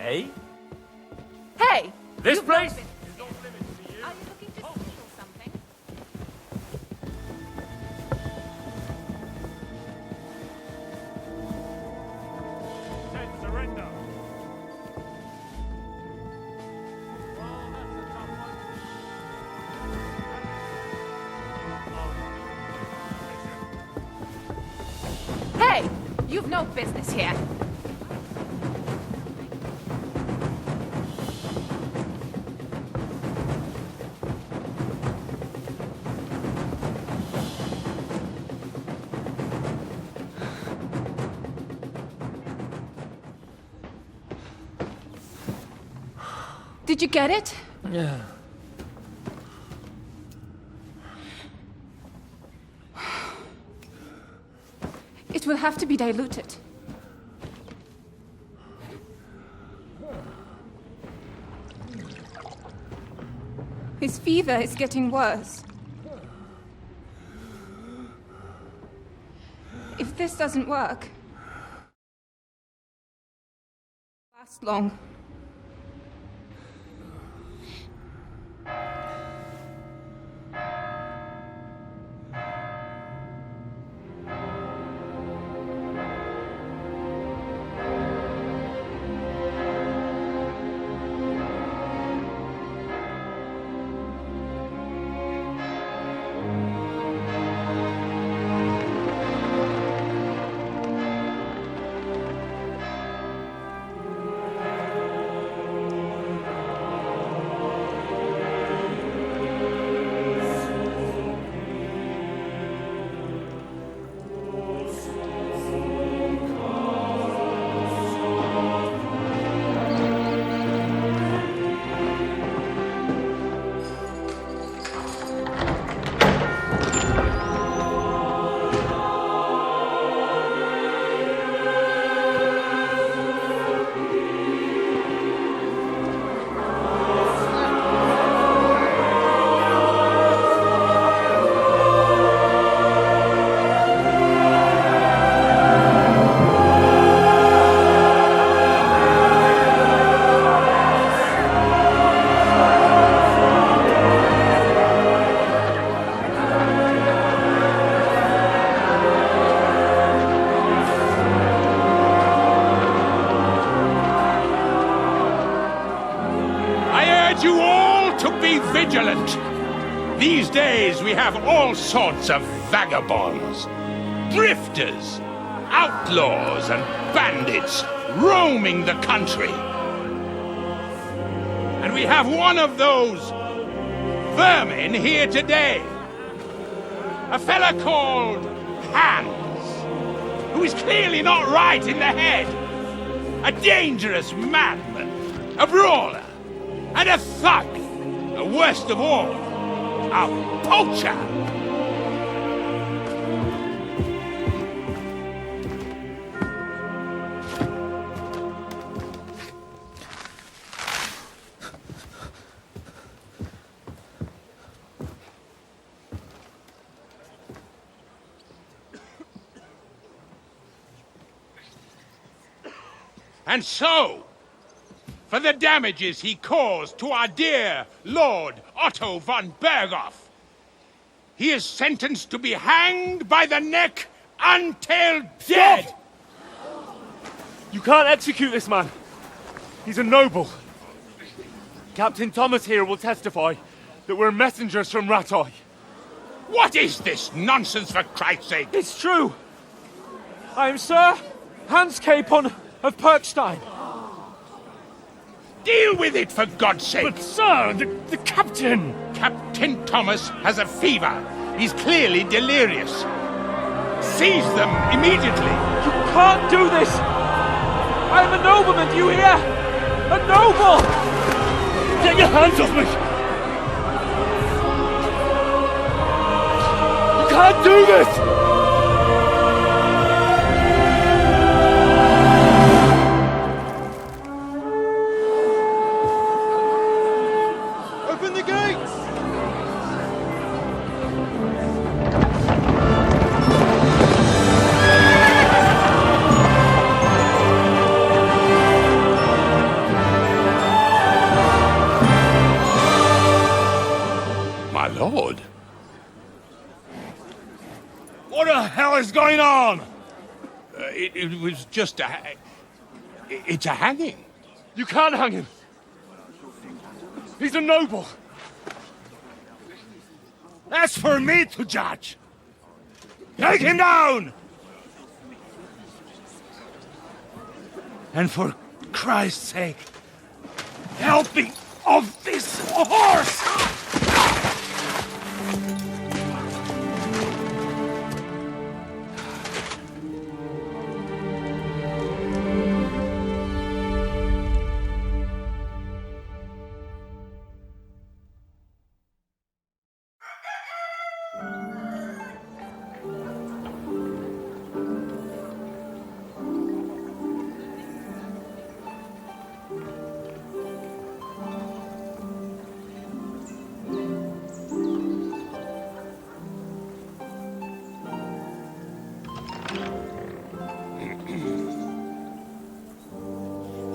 Hey? Hey! This place? Are you looking to steal something? Surrender. Hey! You've no business here. Did you get it? Yeah. It will have to be diluted. His fever is getting worse. If this doesn't work, it won't last long. You all to be vigilant. These days we have all sorts of vagabonds, drifters, outlaws and bandits roaming the country. And we have one of those vermin here today. A fella called Hans, who is clearly not right in the head. A dangerous madman, a brawler, and a thug, the worst of all, a poacher. And so, for the damages he caused to our dear Lord Otto von Berghoff, he is sentenced to be hanged by the neck until dead. Stop! You can't execute this man. He's a noble. Captain Thomas here will testify that we're messengers from Ratoy. What is this nonsense, for Christ's sake? It's true. I am Sir Hans Capon of Perkstein. Deal with it, for God's sake! But, sir, the captain... Captain Thomas has a fever. He's clearly delirious. Seize them immediately. You can't do this! I am a nobleman, do you hear? A noble! Get your hands off me! You can't do this! going on? It was just it's a hanging. You can't hang him. He's a noble. That's for me to judge. Take him down! And for Christ's sake, help me off this horse!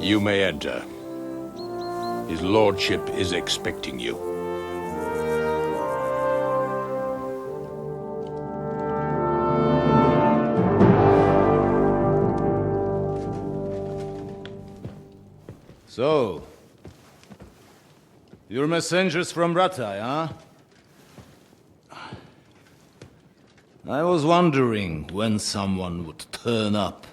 You may enter. His lordship is expecting you. So, you're messengers from Rattay, huh? I was wondering when someone would turn up.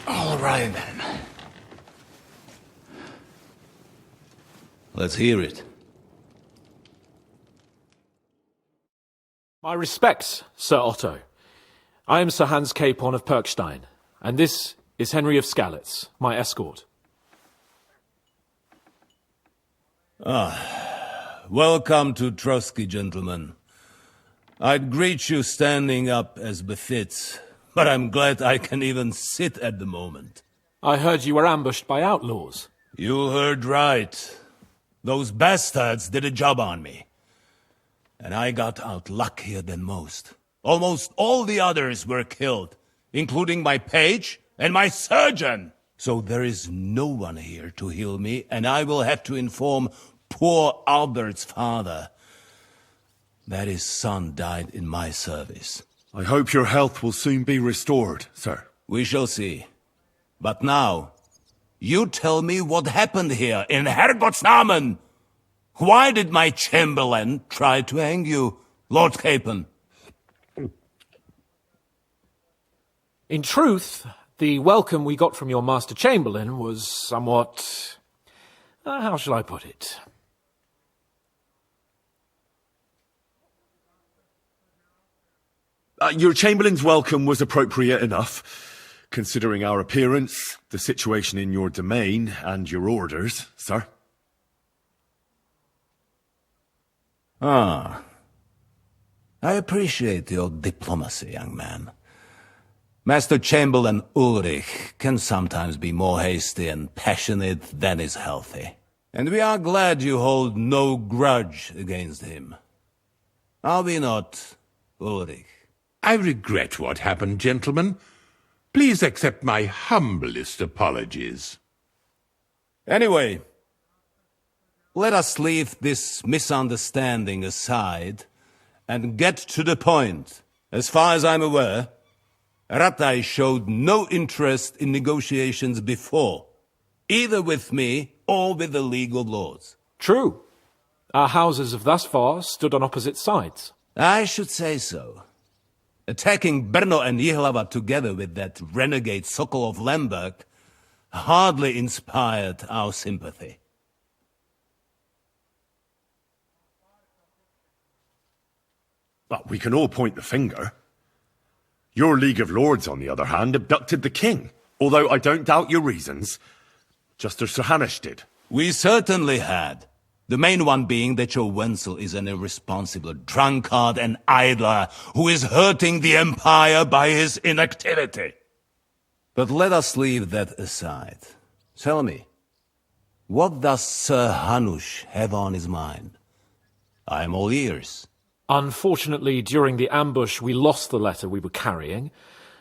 All right, then. Let's hear it. My respects, Sir Otto. I am Sir Hans Capon of Perkstein, and this is Henry of Skalitz, my escort. Welcome to Trotsky, gentlemen. I'd greet you standing up as befits, but I'm glad I can even sit at the moment. I heard you were ambushed by outlaws. You heard right. Those bastards did a job on me. And I got out luckier than most. Almost all the others were killed, including my page and my surgeon. So there is no one here to heal me, and I will have to inform poor Albert's father that his son died in my service. I hope your health will soon be restored, sir. We shall see. But now, you tell me what happened here in Herrgottsnamen. Why did my chamberlain try to hang you, Lord Capon? In truth, the welcome we got from your Master Chamberlain was somewhat... how shall I put it? Your Chamberlain's welcome was appropriate enough, considering our appearance, the situation in your domain, and your orders, sir. I appreciate your diplomacy, young man. Master Chamberlain Ulrich can sometimes be more hasty and passionate than is healthy. And we are glad you hold no grudge against him. Are we not, Ulrich? I regret what happened, gentlemen. Please accept my humblest apologies. Anyway, let us leave this misunderstanding aside and get to the point. As far as I'm aware, Rattay showed no interest in negotiations before, either with me or with the League of Lords. True. Our houses have thus far stood on opposite sides. I should say so. Attacking Brno and Jihlava together with that renegade Sokol of Lemberg hardly inspired our sympathy. But we can all point the finger. Your League of Lords, on the other hand, abducted the king, although I don't doubt your reasons, just as Sir Hanush did. We certainly had. The main one being that your Wenzel is an irresponsible drunkard and idler who is hurting the Empire by his inactivity. But let us leave that aside. Tell me, what does Sir Hanush have on his mind? I am all ears. Unfortunately, during the ambush, we lost the letter we were carrying,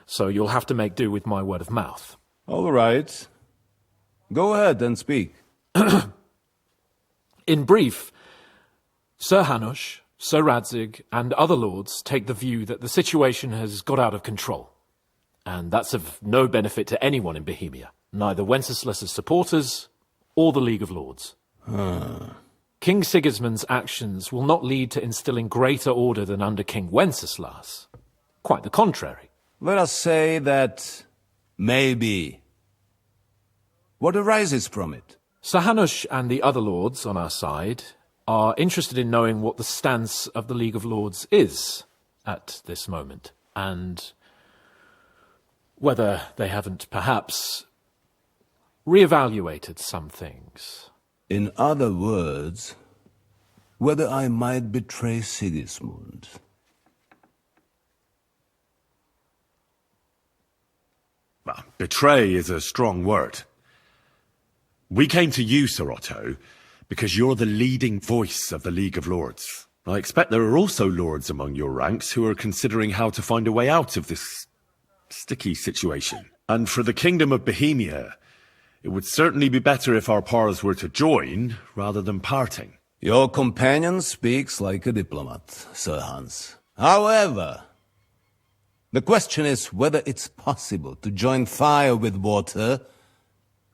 so you'll have to make do with my word of mouth. All right. Go ahead and speak. In brief, Sir Hanush, Sir Radzig and other lords take the view that the situation has got out of control, and that's of no benefit to anyone in Bohemia, neither Wenceslas's supporters or the League of Lords. King Sigismund's actions will not lead to instilling greater order than under King Wenceslas. Quite the contrary. Let us say that maybe. What arises from it? Sir Hanush and the other lords on our side are interested in knowing what the stance of the League of Lords is at this moment, and whether they haven't perhaps reevaluated some things. In other words, whether I might betray Sigismund. Well, betray is a strong word. We came to you, Sir Otto, because you're the leading voice of the League of Lords. I expect there are also lords among your ranks who are considering how to find a way out of this sticky situation. And for the Kingdom of Bohemia, it would certainly be better if our powers were to join rather than parting. Your companion speaks like a diplomat, Sir Hans. However, the question is whether it's possible to join fire with water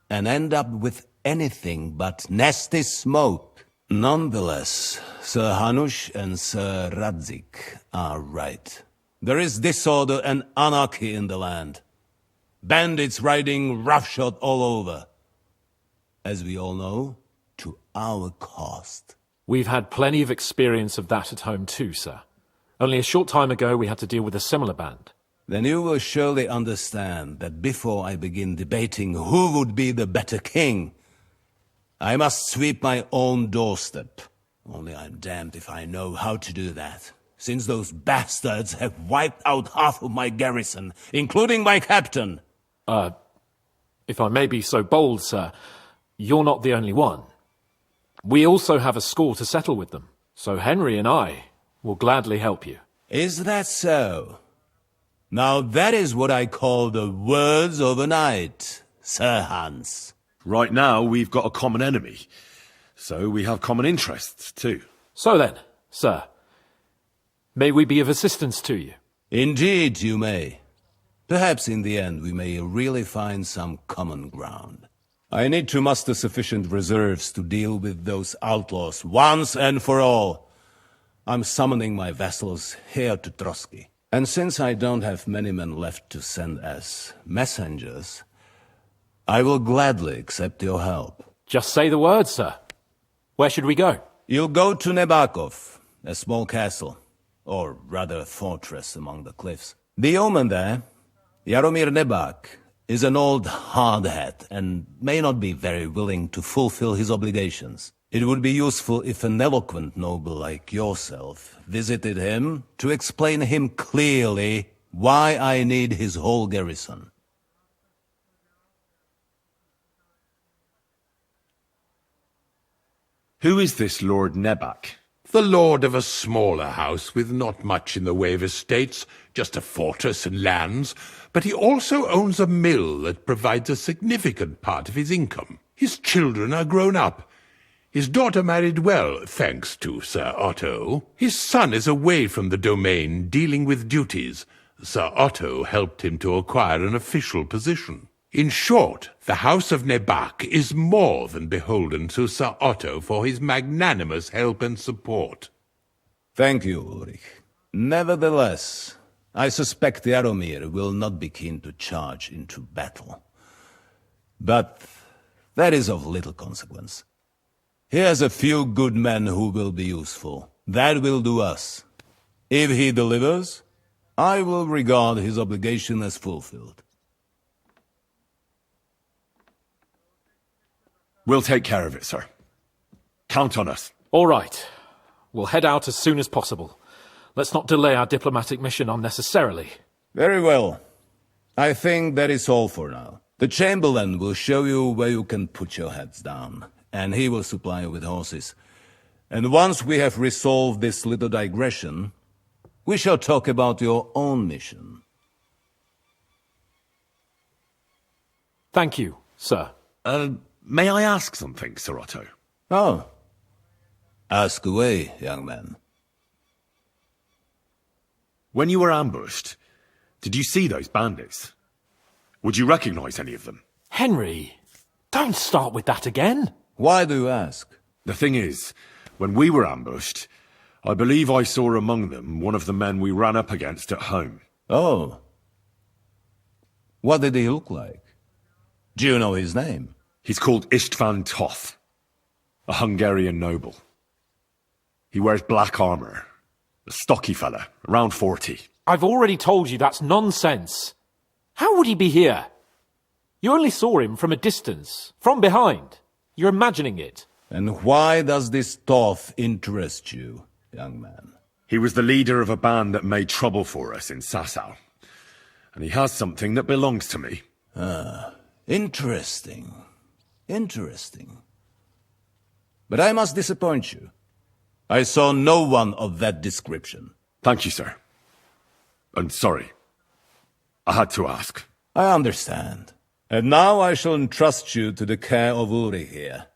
and end up with anything but nasty smoke. Nonetheless, Sir Hanush and Sir Radzig are right. There is disorder and anarchy in the land. Bandits riding roughshod all over. As we all know, to our cost. We've had plenty of experience of that at home too, sir. Only a short time ago we had to deal with a similar band. Then you will surely understand that before I begin debating who would be the better king, I must sweep my own doorstep. Only I'm damned if I know how to do that, since those bastards have wiped out half of my garrison, including my captain. If I may be so bold, sir, you're not the only one. We also have a score to settle with them, so Henry and I will gladly help you. Is that so? Now that is what I call the words of a knight, Sir Hans. Right now, we've got a common enemy, so we have common interests too. So then, sir, may we be of assistance to you? Indeed you may. Perhaps in the end we may really find some common ground. I need to muster sufficient reserves to deal with those outlaws once and for all. I'm summoning my vassals here to Trotsky. And since I don't have many men left to send as messengers, I will gladly accept your help. Just say the word, sir. Where should we go? You'll go to Nebakov, a small castle, or rather a fortress among the cliffs. The yeoman there, Jaromir Nebak, is an old hardhat and may not be very willing to fulfill his obligations. It would be useful if an eloquent noble like yourself visited him to explain him clearly why I need his whole garrison. Who is this Lord Nebak? The lord of a smaller house with not much in the way of estates, just a fortress and lands, but he also owns a mill that provides a significant part of his income. His children are grown up. His daughter married well, thanks to Sir Otto. His son is away from the domain, dealing with duties. Sir Otto helped him to acquire an official position. In short, the House of Nebak is more than beholden to Sir Otto for his magnanimous help and support. Thank you, Ulrich. Nevertheless, I suspect Jaromir will not be keen to charge into battle. But that is of little consequence. He has a few good men who will be useful. That will do us. If he delivers, I will regard his obligation as fulfilled. We'll take care of it, sir. Count on us. All right. We'll head out as soon as possible. Let's not delay our diplomatic mission unnecessarily. Very well. I think that is all for now. The Chamberlain will show you where you can put your heads down, and he will supply you with horses. And once we have resolved this little digression, we shall talk about your own mission. Thank you, sir. May I ask something, Sir Otto? Oh. Ask away, young man. When you were ambushed, did you see those bandits? Would you recognize any of them? Henry, don't start with that again. Why do you ask? The thing is, when we were ambushed, I believe I saw among them one of the men we ran up against at home. Oh. What did he look like? Do you know his name? He's called Istvan Toth, a Hungarian noble. He wears black armor. A stocky fella, around 40. I've already told you that's nonsense. How would he be here? You only saw him from a distance, from behind. You're imagining it. And why does this Toth interest you, young man? He was the leader of a band that made trouble for us in Sasau. And he has something that belongs to me. Interesting. Interesting. But I must disappoint you. I saw no one of that description. Thank you, sir. And sorry. I had to ask. I understand. And now I shall entrust you to the care of Uri here.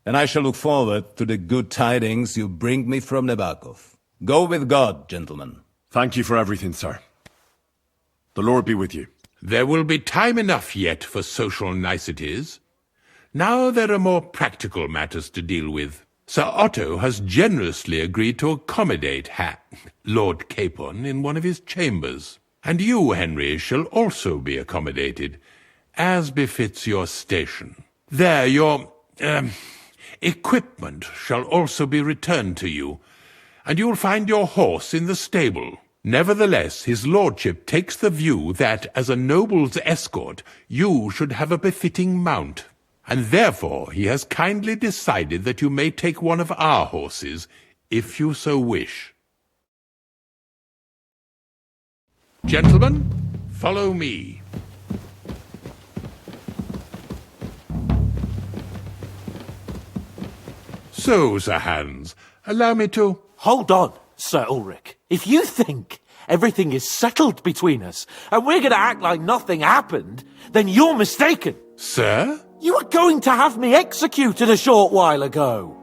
And I shall look forward to the good tidings you bring me from Nebakov. Go with God, gentlemen. Thank you for everything, sir. The Lord be with you. There will be time enough yet for social niceties. Now there are more practical matters to deal with. Sir Otto has generously agreed to accommodate Lord Capon in one of his chambers. And you, Henry, shall also be accommodated, as befits your station. There, your, equipment shall also be returned to you, and you'll find your horse in the stable. Nevertheless, his lordship takes the view that, as a noble's escort, you should have a befitting mount. And therefore he has kindly decided that you may take one of our horses, if you so wish. Gentlemen, follow me. So, Sir Hans, allow me to... Hold on, Sir Ulrich. If you think everything is settled between us, and we're going to act like nothing happened, then you're mistaken. Sir? You were going to have me executed a short while ago.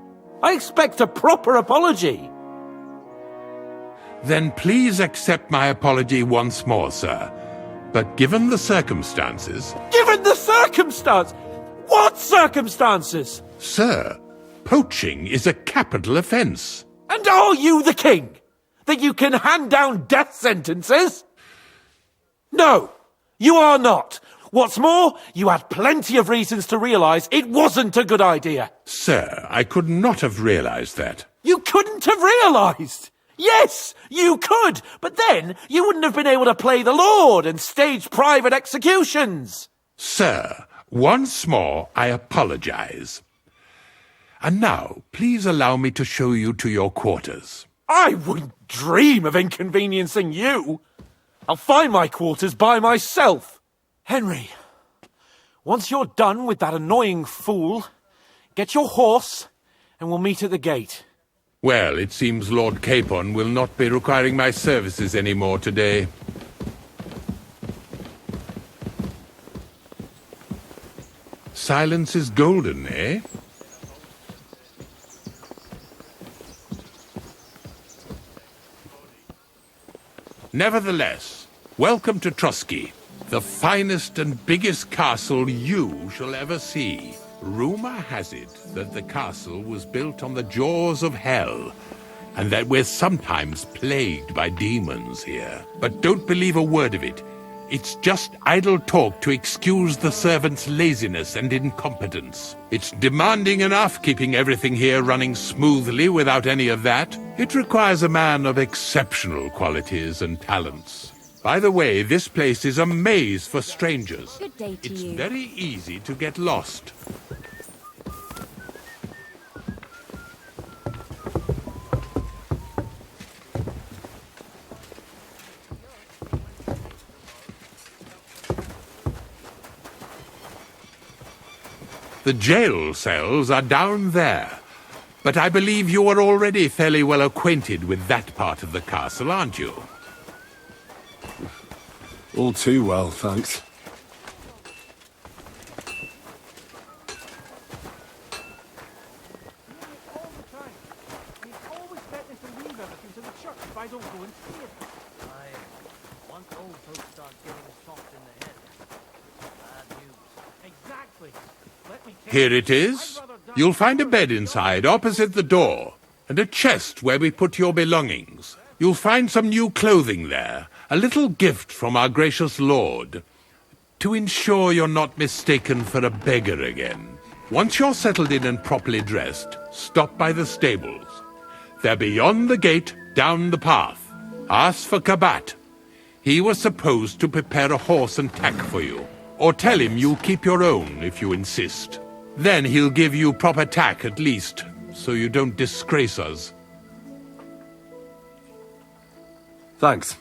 I expect a proper apology. Then please accept my apology once more, sir. But given the circumstances... Given the circumstance? What circumstances? Sir, poaching is a capital offence. And are you the king? That you can hand down death sentences? No, you are not. What's more, you had plenty of reasons to realise it wasn't a good idea. Sir, I could not have realised that. You couldn't have realised? Yes, you could, but then you wouldn't have been able to play the Lord and stage private executions. Sir, once more I apologise. And now, please allow me to show you to your quarters. I wouldn't dream of inconveniencing you. I'll find my quarters by myself. Henry, once you're done with that annoying fool, get your horse and we'll meet at the gate. Well, it seems Lord Capon will not be requiring my services anymore today. Silence is golden, eh? Nevertheless, welcome to Trotsky, the finest and biggest castle you shall ever see. Rumor has it that the castle was built on the jaws of hell, and that we're sometimes plagued by demons here. But don't believe a word of it. It's just idle talk to excuse the servants' laziness and incompetence. It's demanding enough keeping everything here running smoothly without any of that. It requires a man of exceptional qualities and talents. By the way, this place is a maze for strangers. Good day to It's you. very easy to get lost. The jail cells are down there. But I believe you are already fairly well acquainted with that part of the castle, aren't you? All too well, thanks. folks start getting soft in the head. Bad news. Exactly. Let me tell Here you, it is. I'd rather die You'll find a first bed than inside, opposite the door, and a chest where we put your belongings. You'll find some new clothing there, a little gift from our gracious lord, to ensure you're not mistaken for a beggar again. Once you're settled in and properly dressed, stop by the stables. They're beyond the gate, down the path. Ask for Kabat. He was supposed to prepare a horse and tack for you. Or tell him you'll keep your own if you insist. Then he'll give you proper tack at least, so you don't disgrace us. Thanks.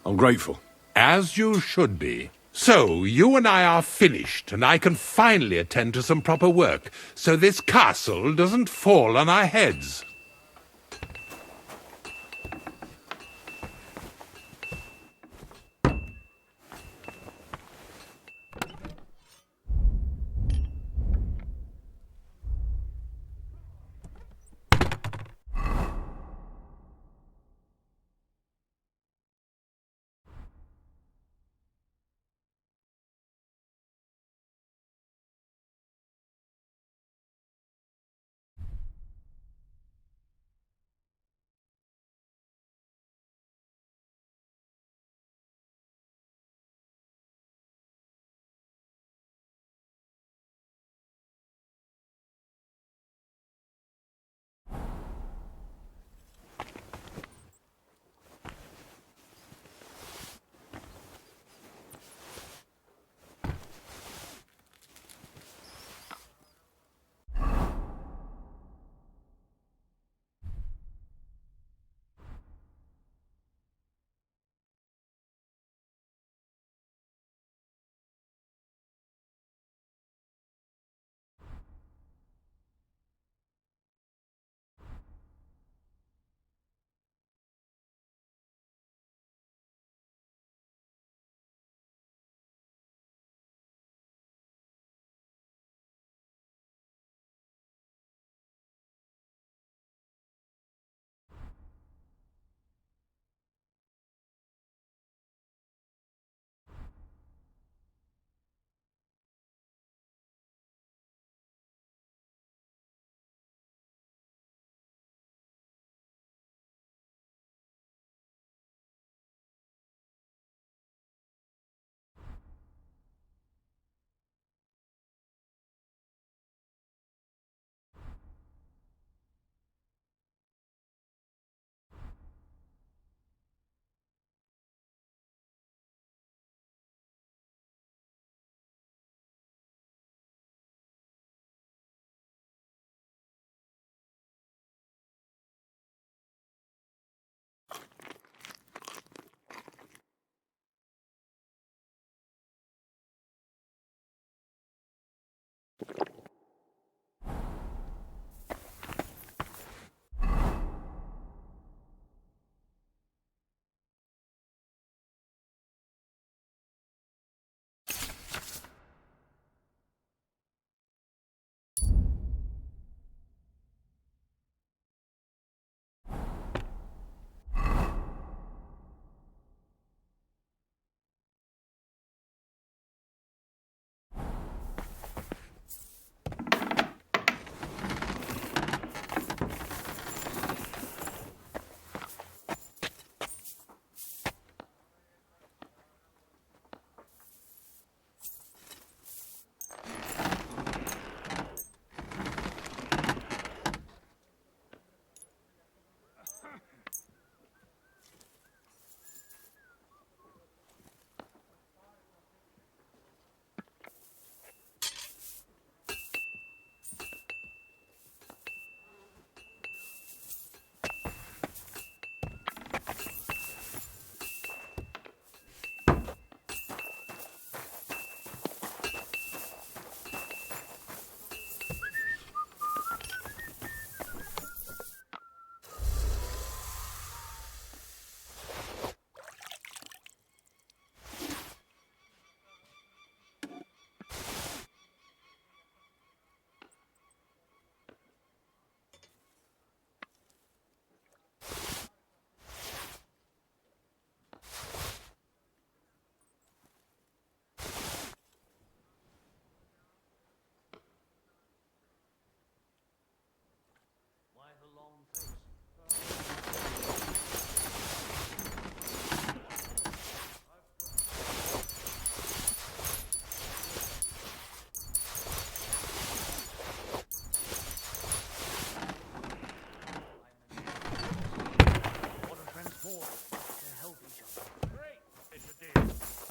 I'm grateful. As you should be. So, you and I are finished, and I can finally attend to some proper work, so this castle doesn't fall on our heads.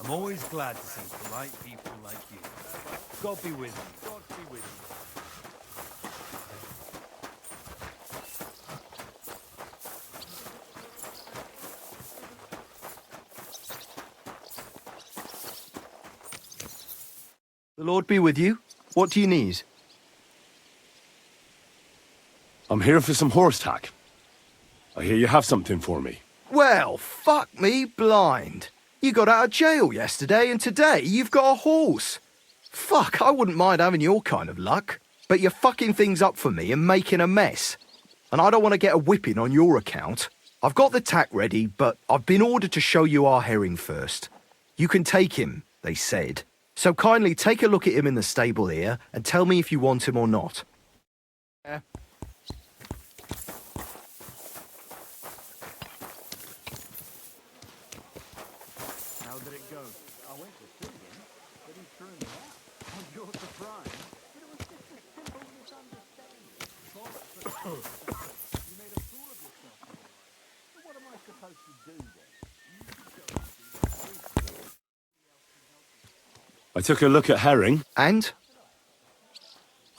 I'm always glad to see polite people like you. God be with you. God be with you. The Lord be with you. What do you need? I'm here for some horse tack. I hear you have something for me. Well, fuck me blind. You got out of jail yesterday and today you've got a horse. Fuck, I wouldn't mind having your kind of luck. But you're fucking things up for me and making a mess. And I don't want to get a whipping on your account. I've got the tack ready, but I've been ordered to show you our herring first. You can take him, they said. So kindly take a look at him in the stable here and tell me if you want him or not. Yeah. How did it go? I went to see him, but he threw me out. And you're surprised? But it was just a simple misunderstanding. You made a fool of yourself anyway. So what am I supposed to do then? I took a look at herring. And?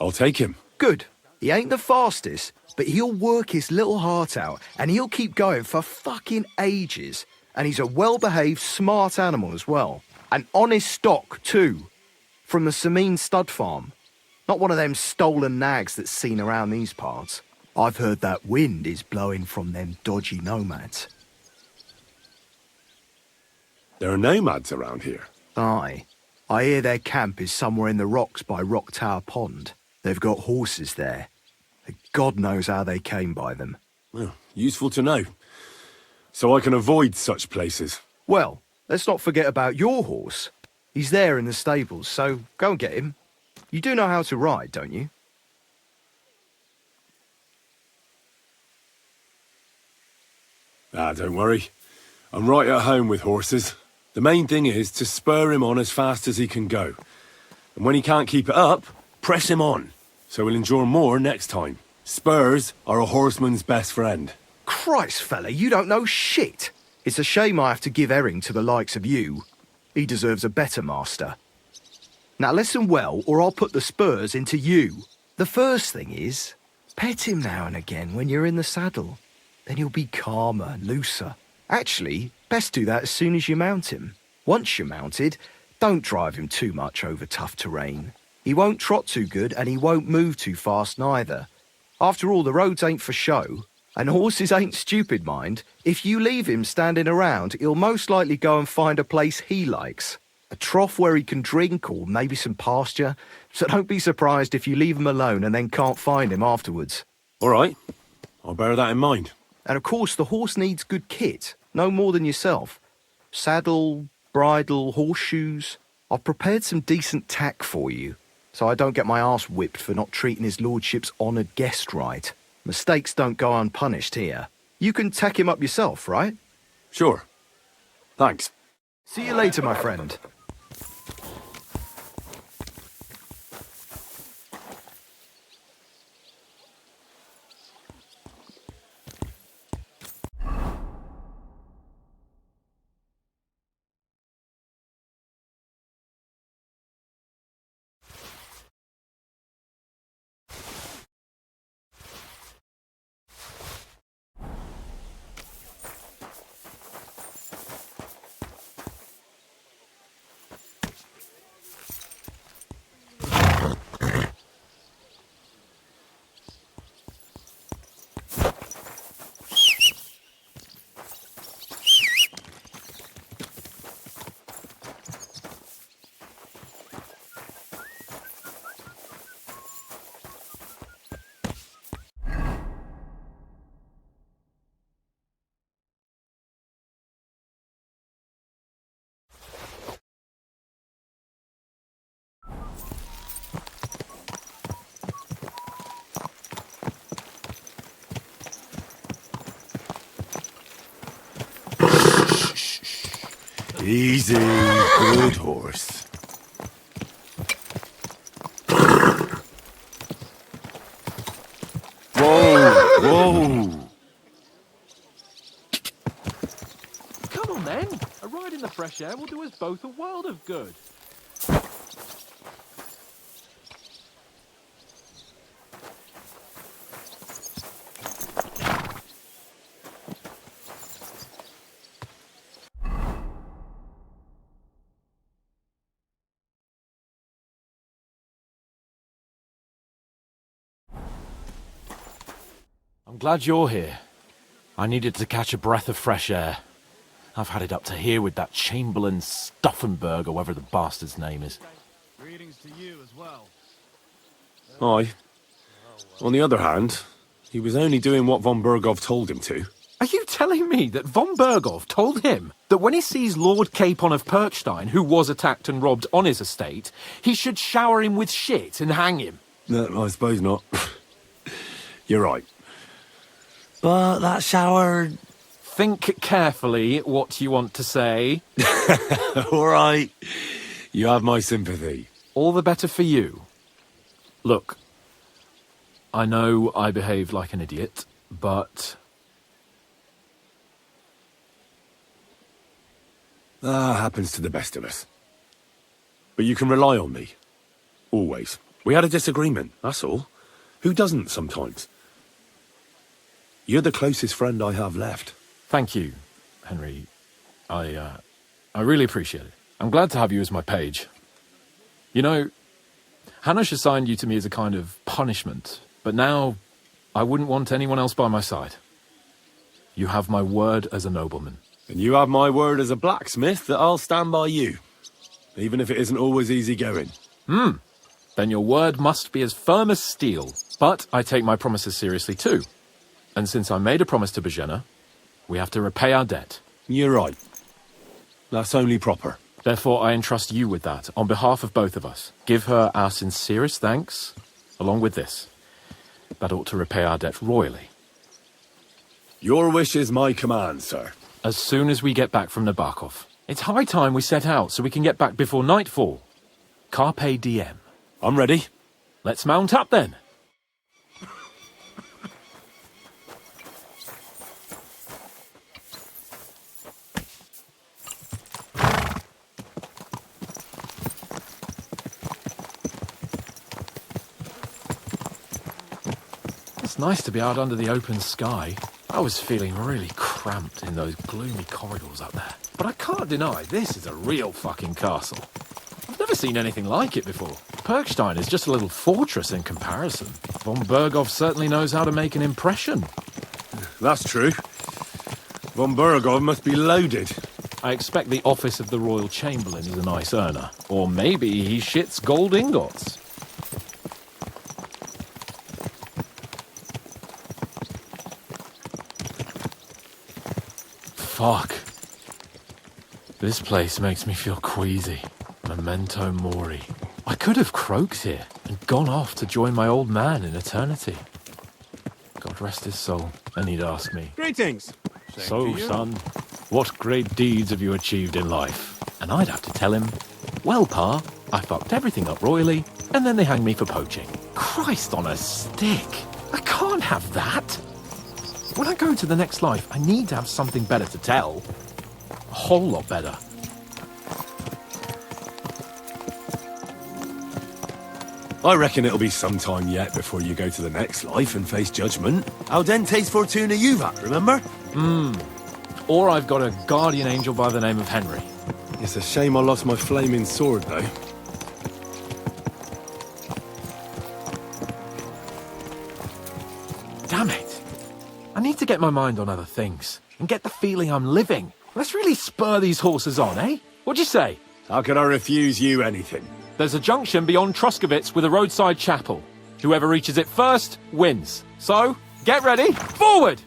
I'll take him. Good. He ain't the fastest, but he'll work his little heart out and he'll keep going for fucking ages. And he's a well-behaved, smart animal as well. An honest stock, too. From the Sameen stud farm. Not one of them stolen nags that's seen around these parts. I've heard that wind is blowing from them dodgy nomads. There are nomads around here. Aye. I hear their camp is somewhere in the rocks by Rock Tower Pond. They've got horses there. God knows how they came by them. Well, useful to know. So I can avoid such places. Well, let's not forget about your horse. He's there in the stables, so go and get him. You do know how to ride, don't you? Don't worry. I'm right at home with horses. The main thing is to spur him on as fast as he can go. And when he can't keep it up, press him on. So he'll endure more next time. Spurs are a horseman's best friend. Christ, fella, you don't know shit. It's a shame I have to give Herring to the likes of you. He deserves a better master. Now listen well, or I'll put the spurs into you. The first thing is, pet him now and again when you're in the saddle. Then he'll be calmer, looser. Actually, best do that as soon as you mount him. Once you're mounted, don't drive him too much over tough terrain. He won't trot too good and he won't move too fast neither. After all, the roads ain't for show. And horses ain't stupid, mind. If you leave him standing around, he'll most likely go and find a place he likes. A trough where he can drink or maybe some pasture. So don't be surprised if you leave him alone and then can't find him afterwards. All right. I'll bear that in mind. And of course, the horse needs good kit. No more than yourself. Saddle, bridle, horseshoes. I've prepared some decent tack for you, so I don't get my arse whipped for not treating his lordship's honoured guest right. Mistakes don't go unpunished here. You can tack him up yourself, right? Sure. Thanks. See you later, my friend. Easy, good horse. Whoa, whoa. Come on then, a ride in the fresh fresh air will do us both a world of good. I'm glad you're here. I needed to catch a breath of fresh air. I've had it up to here with that Chamberlain Stuffenberg, or whatever the bastard's name is. Greetings to you as well. Aye. On the other hand, he was only doing what von Bergov told him to. Are you telling me that von Bergov told him that when he sees Lord Capon of Perkstein, who was attacked and robbed on his estate, he should shower him with shit and hang him? No, I suppose not. You're right. But that shower... Think carefully what you want to say. All right. You have my sympathy. All the better for you. Look, I know I behaved like an idiot, but... That happens to the best of us. But you can rely on me. Always. We had a disagreement, that's all. Who doesn't sometimes? You're the closest friend I have left. Thank you, Henry. I really appreciate it. I'm glad to have you as my page. You know, Hanush assigned you to me as a kind of punishment, but now I wouldn't want anyone else by my side. You have my word as a nobleman. And you have my word as a blacksmith that I'll stand by you. Even if it isn't always easy going. Then your word must be as firm as steel. But I take my promises seriously too. And since I made a promise to Bojena, we have to repay our debt. You're right. That's only proper. Therefore, I entrust you with that, on behalf of both of us. Give her our sincerest thanks, along with this. That ought to repay our debt royally. Your wish is my command, sir. As soon as we get back from Nabokov. It's high time we set out so we can get back before nightfall. Carpe diem. I'm ready. Let's mount up then. It's nice to be out under the open sky. I was feeling really cramped in those gloomy corridors up there. But I can't deny this is a real fucking castle. I've never seen anything like it before. Perkstein is just a little fortress in comparison. Von Bergov certainly knows how to make an impression. That's true. Von Bergov must be loaded. I expect the office of the Royal Chamberlain is a nice earner. Or maybe he shits gold ingots. Fuck. This place makes me feel queasy. Memento mori. I could have croaked here and gone off to join my old man in eternity. God rest his soul. And he'd ask me, Greetings. "So, son, what great deeds have you achieved in life?" And I'd have to tell him, "Well, Pa, I fucked everything up royally, and then they hanged me for poaching." Christ on a stick. I can't have that. When I go to the next life, I need to have something better to tell. A whole lot better. I reckon it'll be some time yet before you go to the next life and face judgment. Audente's Fortuna Juvat, remember? Or I've got a guardian angel by the name of Henry. It's a shame I lost my flaming sword, though. Damn it. I need to get my mind on other things and get the feeling I'm living. Let's really spur these horses on, eh? What'd you say? How could I refuse you anything? There's a junction beyond Truskovitz with a roadside chapel. Whoever reaches it first wins. So, get ready. Forward!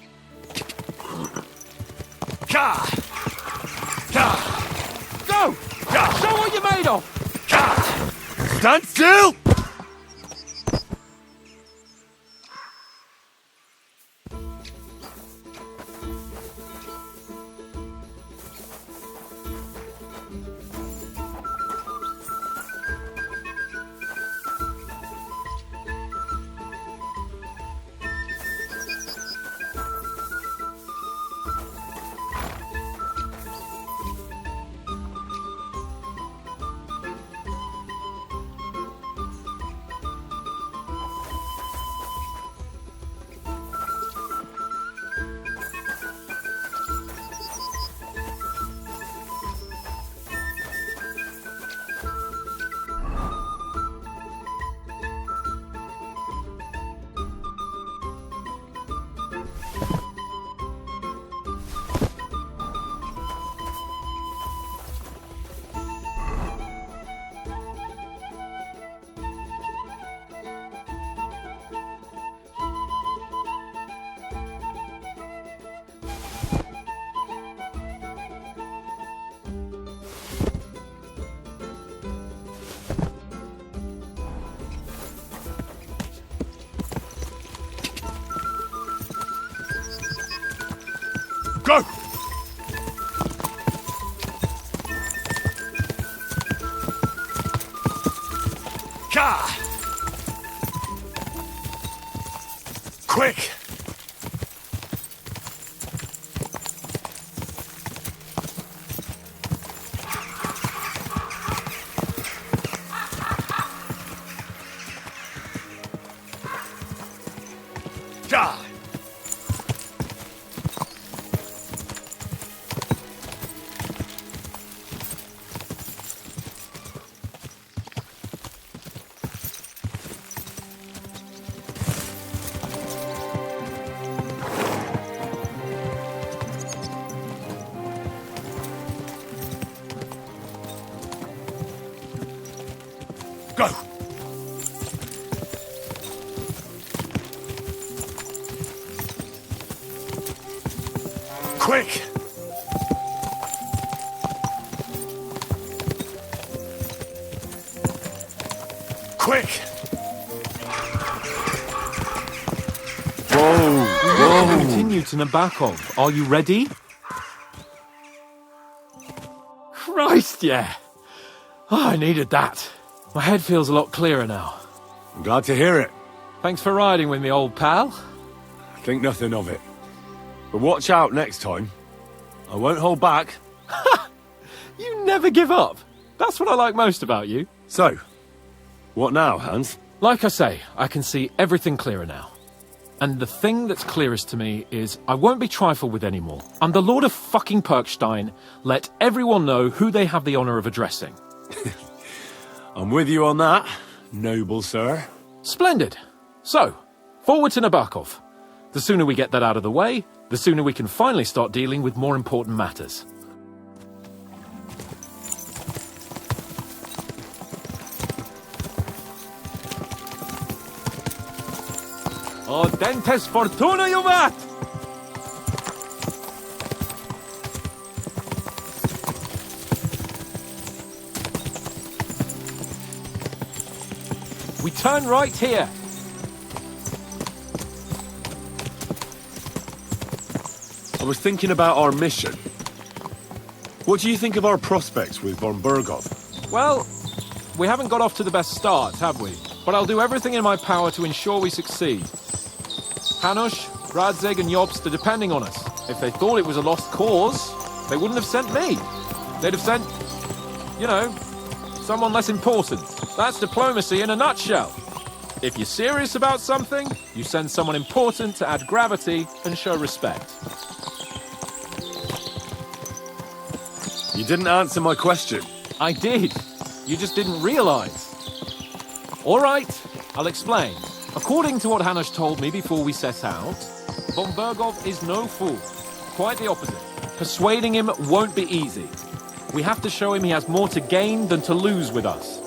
Ka! Ka! Go! Show what you're made of! Ka! Stand still! Gah! Quick! Gah! Go! Quick! Quick! Whoa! Continue to Nabokov. Are you ready? Christ, yeah. Oh, I needed that. My head feels a lot clearer now. I'm glad to hear it. Thanks for riding with me, old pal. Think nothing of it. But watch out next time. I won't hold back. You never give up. That's what I like most about you. So, what now, Hans? Like I say, I can see everything clearer now. And the thing that's clearest to me is I won't be trifled with anymore. I'm the Lord of fucking Perkstein. Let everyone know who they have the honour of addressing. I'm with you on that, noble sir. Splendid. So, forward to Nabokov. The sooner we get that out of the way, the sooner we can finally start dealing with more important matters. Audentes fortuna juvat! We turn right here. I was thinking about our mission. What do you think of our prospects with von Berghoff? Well, we haven't got off to the best start, have we? But I'll do everything in my power to ensure we succeed. Hanush, Radzig and Jobst are depending on us. If they thought it was a lost cause, they wouldn't have sent me. They'd have sent, you know, someone less important. That's diplomacy in a nutshell. If you're serious about something, you send someone important to add gravity and show respect. You didn't answer my question. I did. You just didn't realize. All right, I'll explain. According to what Hanush told me before we set out, von Berghoff is no fool. Quite the opposite. Persuading him won't be easy. We have to show him he has more to gain than to lose with us.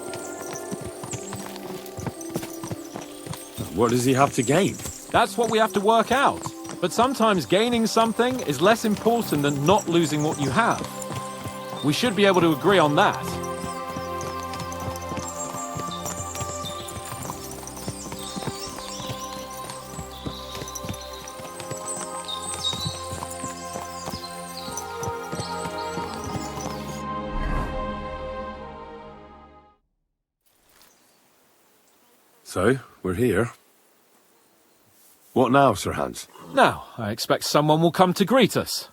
What does he have to gain? That's what we have to work out. But sometimes gaining something is less important than not losing what you have. We should be able to agree on that. So, we're here. What now, Sir Hans? Now, I expect someone will come to greet us.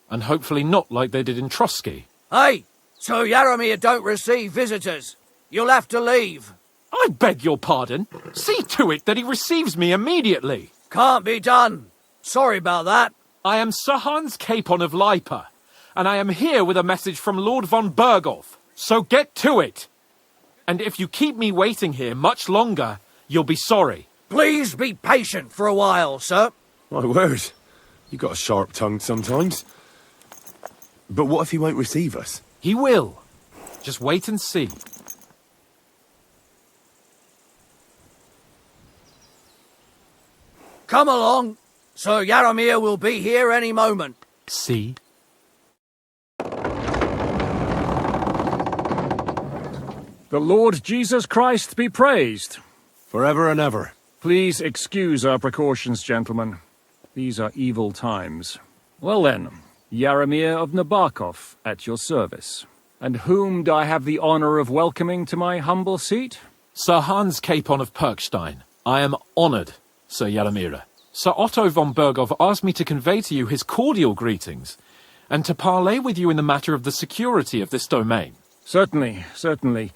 And hopefully not like they did in Trotsky. Hey, so Yaromir don't receive visitors. You'll have to leave. I beg your pardon. See to it that he receives me immediately. Can't be done. Sorry about that. I am Sir Hans Capon of Lipa, and I am here with a message from Lord von Berghoff. So get to it. And if you keep me waiting here much longer, you'll be sorry. Please be patient for a while, sir. My word. You got a sharp tongue sometimes. But what if he won't receive us? He will. Just wait and see. Come along. Sir Yaromir will be here any moment. See? The Lord Jesus Christ be praised. Forever and ever. Please excuse our precautions, gentlemen. These are evil times. Well then, Yaromir of Nabokov, at your service. And whom do I have the honor of welcoming to my humble seat? Sir Hans Capon of Perkstein, I am honoured, Sir Yaromira. Sir Otto von Berghoff asked me to convey to you his cordial greetings, and to parley with you in the matter of the security of this domain. Certainly, certainly.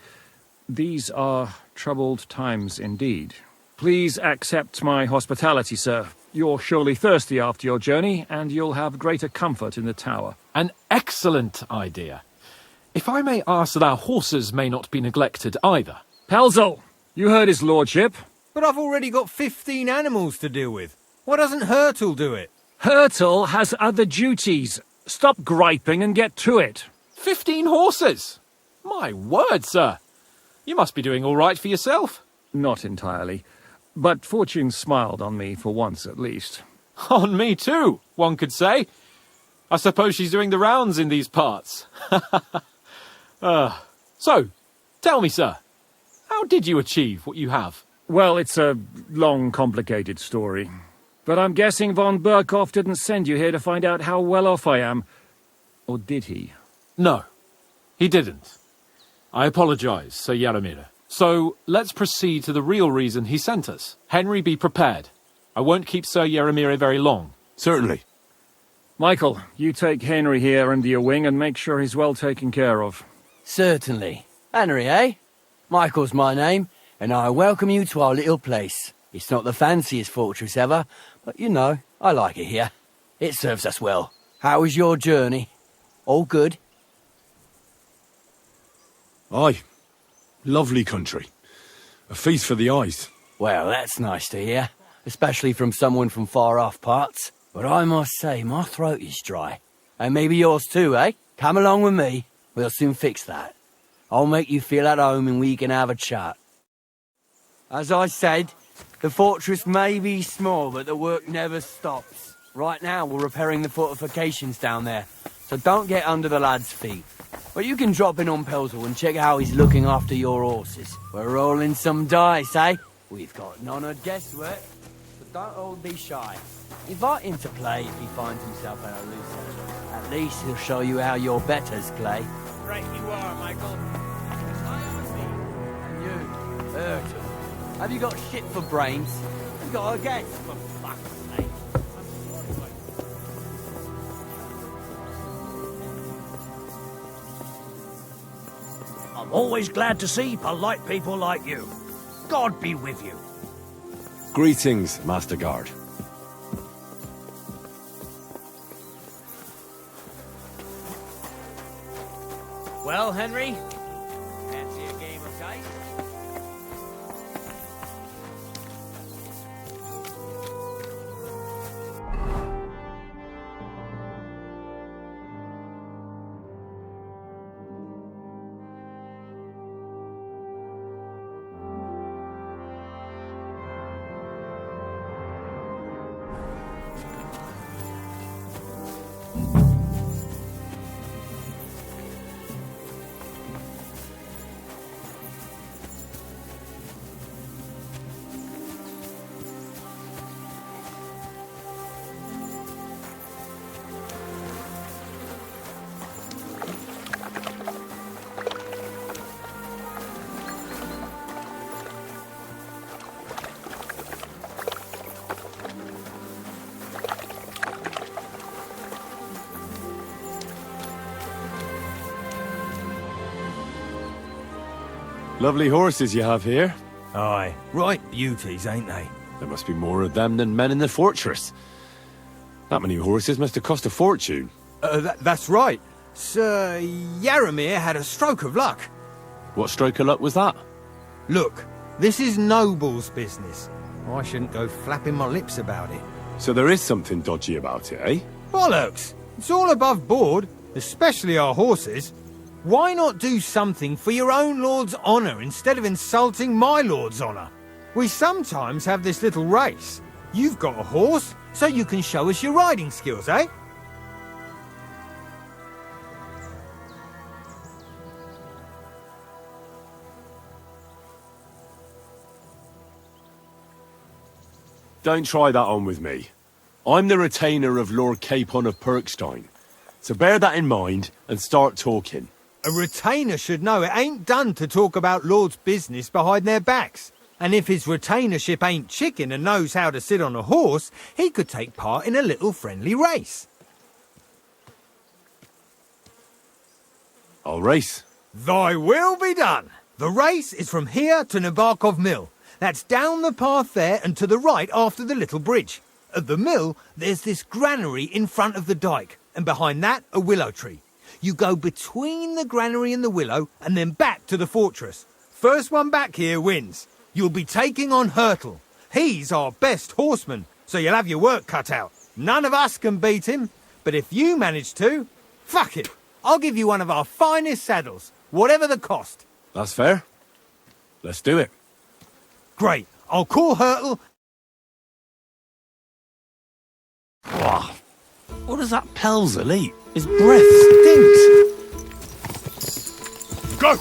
These are troubled times indeed. Please accept my hospitality, sir. You're surely thirsty after your journey, and you'll have greater comfort in the tower. An excellent idea. If I may ask that our horses may not be neglected either. Pelzel, you heard his lordship. But I've already got 15 animals to deal with. Why doesn't Hurtle do it? Hurtle has other duties. Stop griping and get to it. 15 horses? My word, sir. You must be doing all right for yourself. Not entirely. But fortune smiled on me for once at least. On me too, one could say. I suppose she's doing the rounds in these parts. So, tell me, sir, how did you achieve what you have? Well, it's a long, complicated story. But I'm guessing von Berghoff didn't send you here to find out how well off I am. Or did he? No, he didn't. I apologise, Sir Yaromira. So, let's proceed to the real reason he sent us. Henry, be prepared. I won't keep Sir Yaromira very long. Certainly. Michael, you take Henry here under your wing and make sure he's well taken care of. Certainly. Henry, eh? Michael's my name, and I welcome you to our little place. It's not the fanciest fortress ever, but you know, I like it here. It serves us well. How was your journey? All good? Aye. Lovely country. A feast for the eyes. Well, that's nice to hear, especially from someone from far-off parts. But I must say, my throat is dry. And maybe yours too, eh? Come along with me. We'll soon fix that. I'll make you feel at home and we can have a chat. As I said, the fortress may be small, but the work never stops. Right now, we're repairing the fortifications down there, so don't get under the lad's feet. But you can drop in on Pelzel and check how he's looking after your horses. We're rolling some dice, eh? We've got none of guesswork, but don't all be shy. Invite him to play if he finds himself at a loose end. At least he'll show you how your betters play. Right you are, Michael. And you, Hurtle, have you got shit for brains? You got a guess, for fuck's sake. I'm always glad to see polite people like you. God be with you. Greetings, Master Guard. Well, Henry? Fancy a game of dice? Lovely horses you have here. Aye, right beauties, ain't they? There must be more of them than men in the fortress. That many horses must have cost a fortune. That's right. Sir Yaromir had a stroke of luck. What stroke of luck was that? Look, this is Noble's business. I shouldn't go flapping my lips about it. So there is something dodgy about it, eh? Bollocks! It's all above board, especially our horses. Why not do something for your own lord's honour instead of insulting my lord's honour? We sometimes have this little race. You've got a horse, so you can show us your riding skills, eh? Don't try that on with me. I'm the retainer of Lord Capon of Perkstein. So bear that in mind and start talking. A retainer should know it ain't done to talk about lords' business behind their backs. And if his retainership ain't chicken and knows how to sit on a horse, he could take part in a little friendly race. I'll race. Thy will be done. The race is from here to Nabarkov Mill. That's down the path there and to the right after the little bridge. At the mill, there's this granary in front of the dyke, and behind that, a willow tree. You go between the granary and the willow, and then back to the fortress. First one back here wins. You'll be taking on Hurtle. He's our best horseman, so you'll have your work cut out. None of us can beat him, but if you manage to, fuck it. I'll give you one of our finest saddles, whatever the cost. That's fair. Let's do it. Great. I'll call Hurtle. Wow. What does that Pelzer eat? His breath stinks. Go!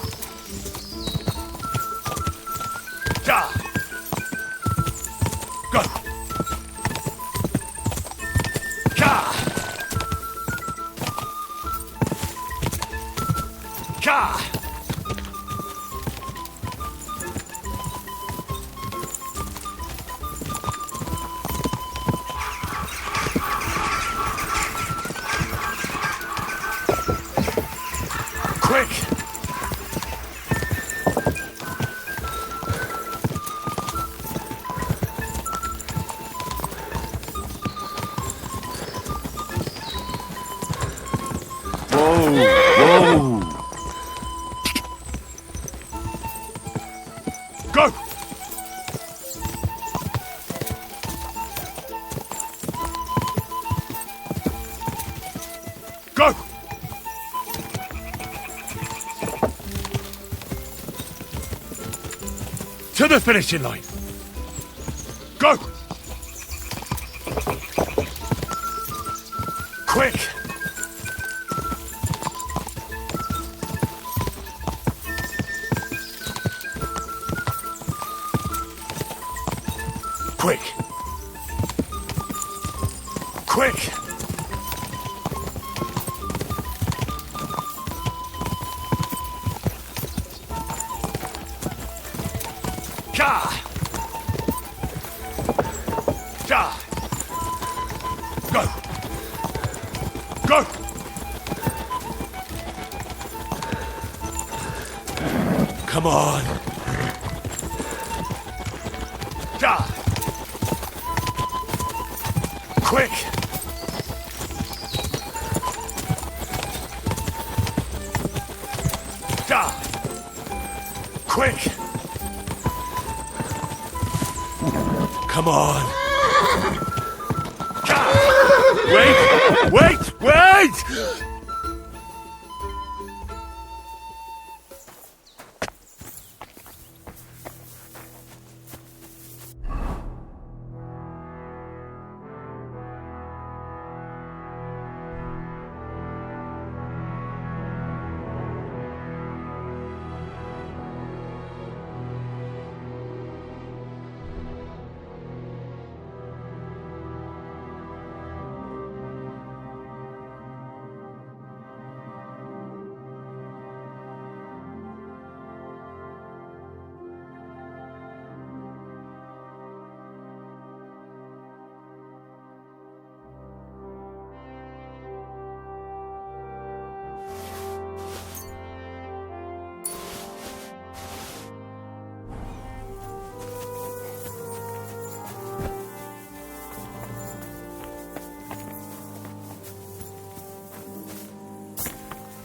Ja! Go! Ka! Ka! Quick! Whoa! Go! Go! To the finishing line. Go! Quick! Quick! Quick! Ja! Ja! Go! Go! Come on! Ja! Quick! Ja! Quick! Come on! Wait! Wait! Wait!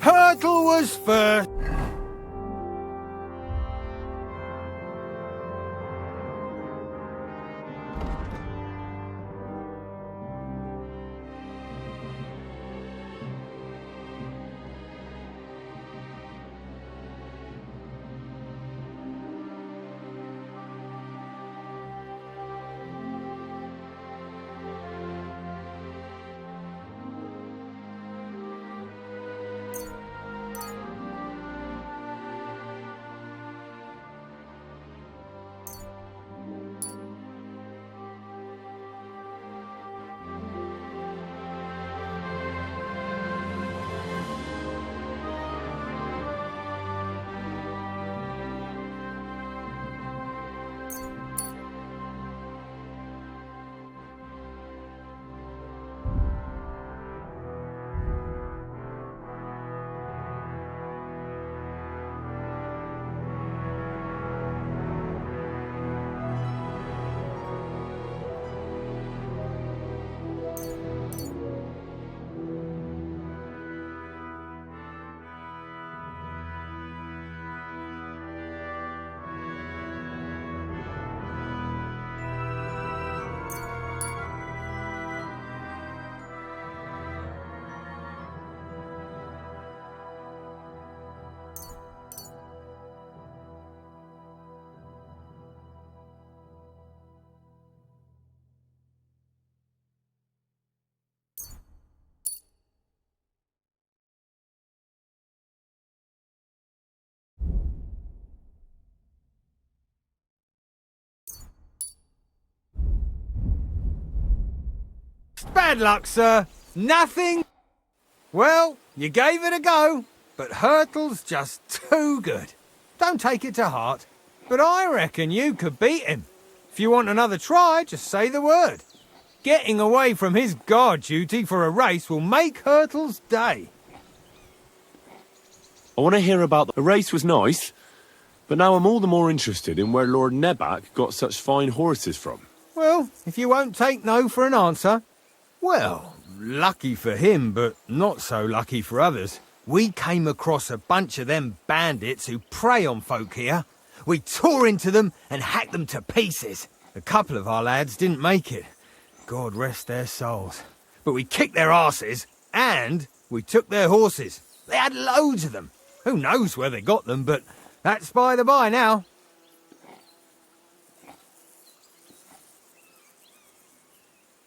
Hurtle was first. Bad luck, sir. Nothing. Well, you gave it a go, but Hurtle's just too good. Don't take it to heart, but I reckon you could beat him. If you want another try, just say the word. Getting away from his guard duty for a race will make Hurtle's day. I want to hear about the race was nice, but now I'm all the more interested in where Lord Neback got such fine horses from. Well, if you won't take no for an answer, well, lucky for him, but not so lucky for others. We came across a bunch of them bandits who prey on folk here. We tore into them and hacked them to pieces. A couple of our lads didn't make it. God rest their souls. But we kicked their arses, and we took their horses. They had loads of them. Who knows where they got them, but that's by the by now.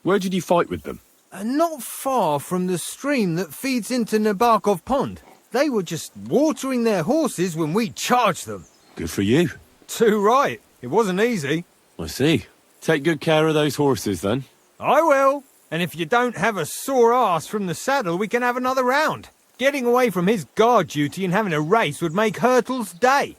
Where did you fight with them? Not far from the stream that feeds into Nabarkov Pond. They were just watering their horses when we charged them. Good for you. Too right. It wasn't easy. I see. Take good care of those horses, then. I will. And if you don't have a sore arse from the saddle, we can have another round. Getting away from his guard duty and having a race would make Hurtle's day.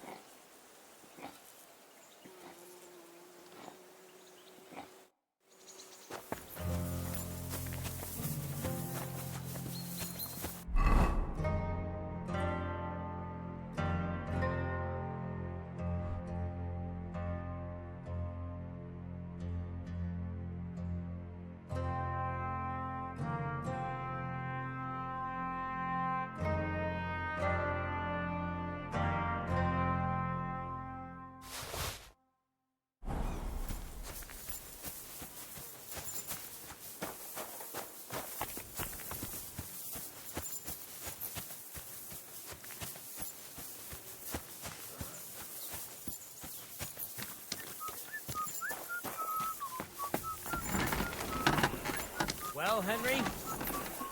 Well, Henry,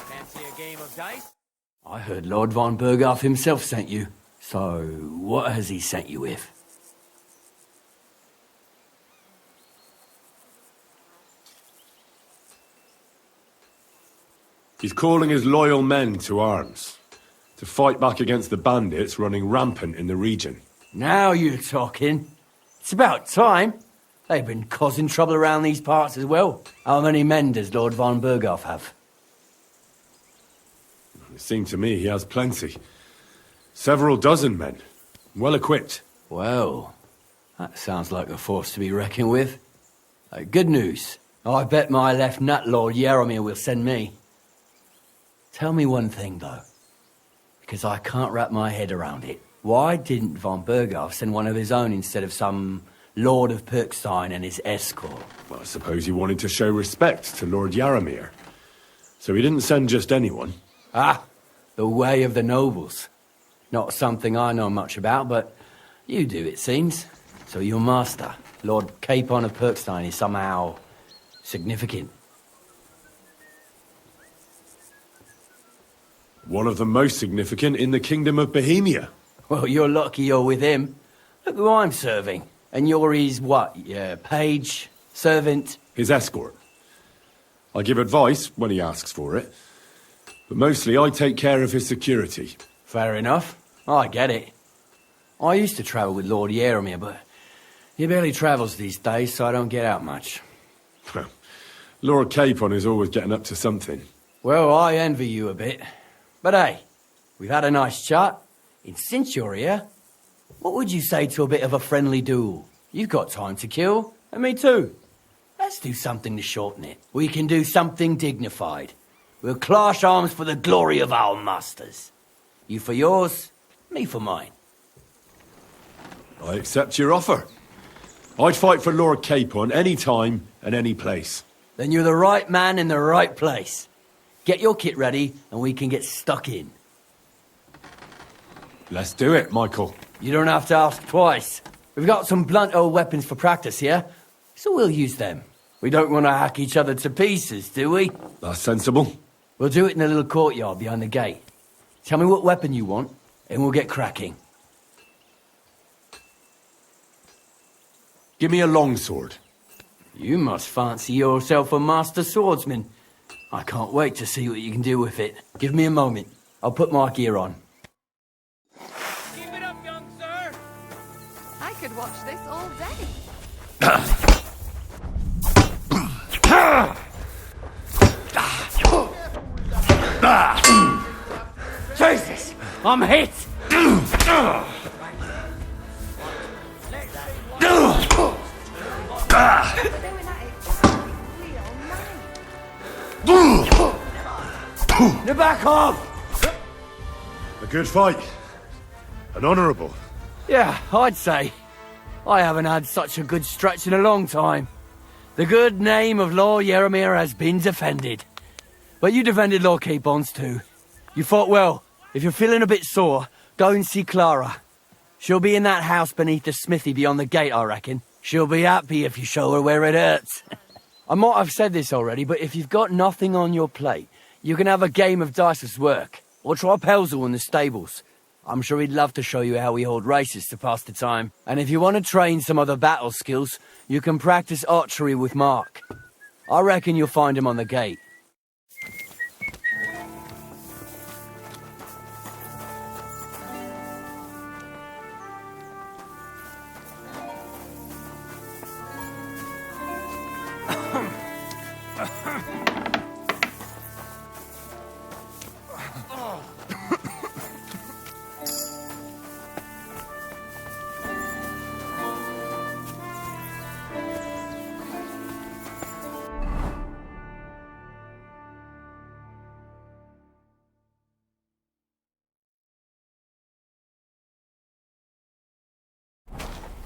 fancy a game of dice? I heard Lord von Berghoff himself sent you. So, what has he sent you with? He's calling his loyal men to arms, to fight back against the bandits running rampant in the region. Now you're talking. It's about time. They've been causing trouble around these parts as well. How many men does Lord von Berghoff have? It seemed to me he has plenty. Several dozen men, well equipped. Well, that sounds like a force to be reckoned with. Good news. I bet my left nut Lord Yaromir will send me. Tell me one thing, though, because I can't wrap my head around it. Why didn't von Berghoff send one of his own instead of some Lord of Perkstein and his escort? Well, I suppose he wanted to show respect to Lord Yaromir. So he didn't send just anyone. Ah, the way of the nobles. Not something I know much about, but you do, it seems. So your master, Lord Capon of Perkstein, is somehow significant. One of the most significant in the Kingdom of Bohemia. Well, you're lucky you're with him. Look who I'm serving. And you're his, what, page, servant? His escort. I give advice when he asks for it. But mostly I take care of his security. Fair enough. I get it. I used to travel with Lord Yaromir, but he barely travels these days, so I don't get out much. Lord Capon is always getting up to something. Well, I envy you a bit. But hey, we've had a nice chat. And since you're here, what would you say to a bit of a friendly duel? You've got time to kill, and me too. Let's do something to shorten it. We can do something dignified. We'll clash arms for the glory of our masters. You for yours, me for mine. I accept your offer. I'd fight for Lord Capon any time and any place. Then you're the right man in the right place. Get your kit ready, and we can get stuck in. Let's do it, Michael. You don't have to ask twice. We've got some blunt old weapons for practice here, so we'll use them. We don't want to hack each other to pieces, do we? That's sensible. We'll do it in the little courtyard behind the gate. Tell me what weapon you want, and we'll get cracking. Give me a longsword. You must fancy yourself a master swordsman. I can't wait to see what you can do with it. Give me a moment. I'll put my gear on. Keep it up, young sir! I could watch this all day. Jesus! I'm hit! Now back off! A good fight. An honourable. Yeah, I'd say. I haven't had such a good stretch in a long time. The good name of Lord Yaramir has been defended. But you defended Lord Capons too. You fought well. If you're feeling a bit sore, go and see Clara. She'll be in that house beneath the smithy beyond the gate, I reckon. She'll be happy if you show her where it hurts. I might have said this already, but if you've got nothing on your plate, you can have a game of dice's work, or try Pelzel in the stables. I'm sure he'd love to show you how we hold races to pass the time. And if you want to train some other battle skills, you can practice archery with Mark. I reckon you'll find him on the gate.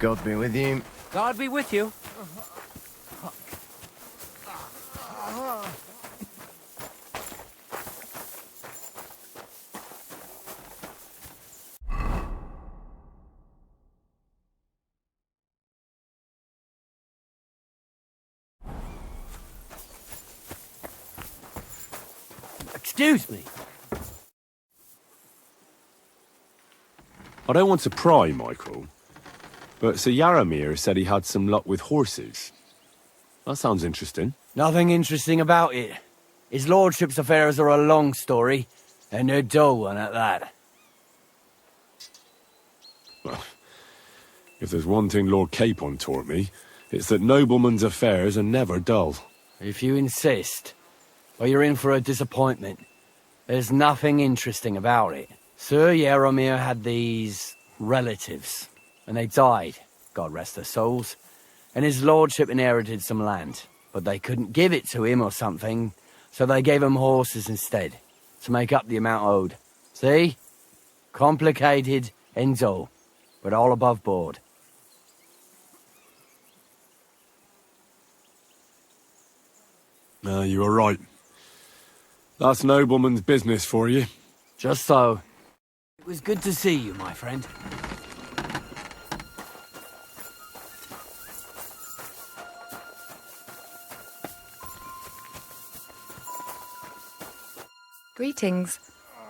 God be with you. God be with you. Excuse me. I don't want to pry, Michael, but Sir Yaramir said he had some luck with horses. That sounds interesting. Nothing interesting about it. His lordship's affairs are a long story, and a dull one at that. Well, if there's one thing Lord Capon taught me, it's that noblemen's affairs are never dull. If you insist, well, you're in for a disappointment. There's nothing interesting about it. Sir Yaramir had these relatives, and they died, God rest their souls, and his lordship inherited some land, but they couldn't give it to him or something, so they gave him horses instead, to make up the amount owed. See? Complicated and dull, but all above board. You were right. That's nobleman's business for you. Just so. It was good to see you, my friend. Greetings.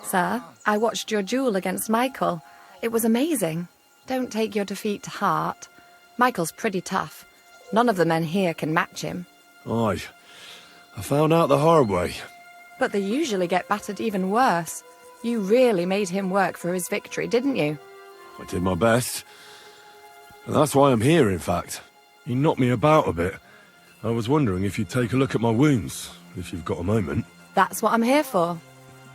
Sir, I watched your duel against Michael. It was amazing. Don't take your defeat to heart. Michael's pretty tough. None of the men here can match him. Aye. I found out the hard way. But they usually get battered even worse. You really made him work for his victory, didn't you? I did my best. And that's why I'm here, in fact. He knocked me about a bit. I was wondering if you'd take a look at my wounds, if you've got a moment. That's what I'm here for.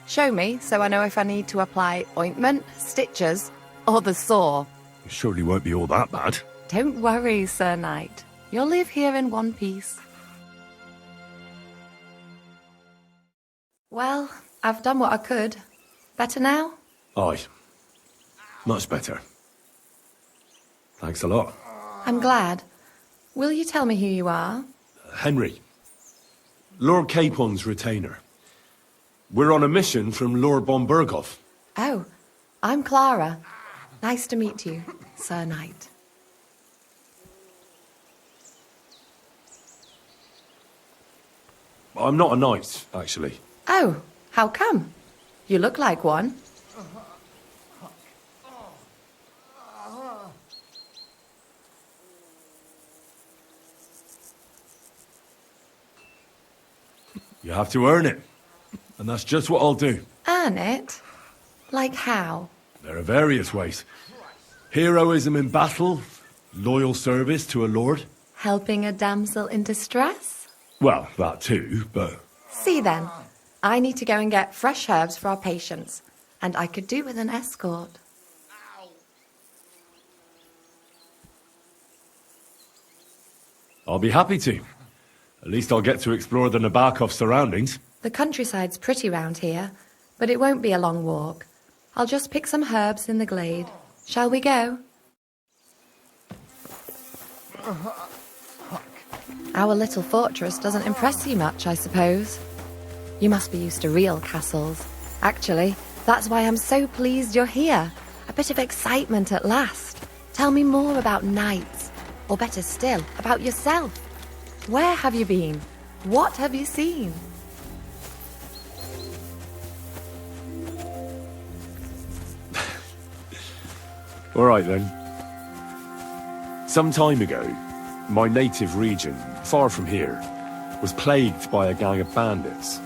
Show me, so I know if I need to apply ointment, stitches, or the saw. It surely won't be all that bad. Don't worry, Sir Knight. You'll live here in one piece. Well, I've done what I could. Better now? Aye. Much better. Thanks a lot. I'm glad. Will you tell me who you are? Henry. Lord Capon's retainer. We're on a mission from Lord Bombergoff. Oh, I'm Clara. Nice to meet you, Sir Knight. I'm not a knight, actually. Oh, how come? You look like one. You have to earn it. And that's just what I'll do. Earn it? Like how? There are various ways. Heroism in battle, loyal service to a lord. Helping a damsel in distress? Well, that too, but... See then, I need to go and get fresh herbs for our patients, and I could do with an escort. I'll be happy to. At least I'll get to explore the Nabokov surroundings. The countryside's pretty round here, but it won't be a long walk. I'll just pick some herbs in the glade. Shall we go? Our little fortress doesn't impress you much, I suppose. You must be used to real castles. Actually, that's why I'm so pleased you're here. A bit of excitement at last. Tell me more about knights, or better still, about yourself. Where have you been? What have you seen? All right, then. Some time ago, my native region, far from here, was plagued by a gang of bandits.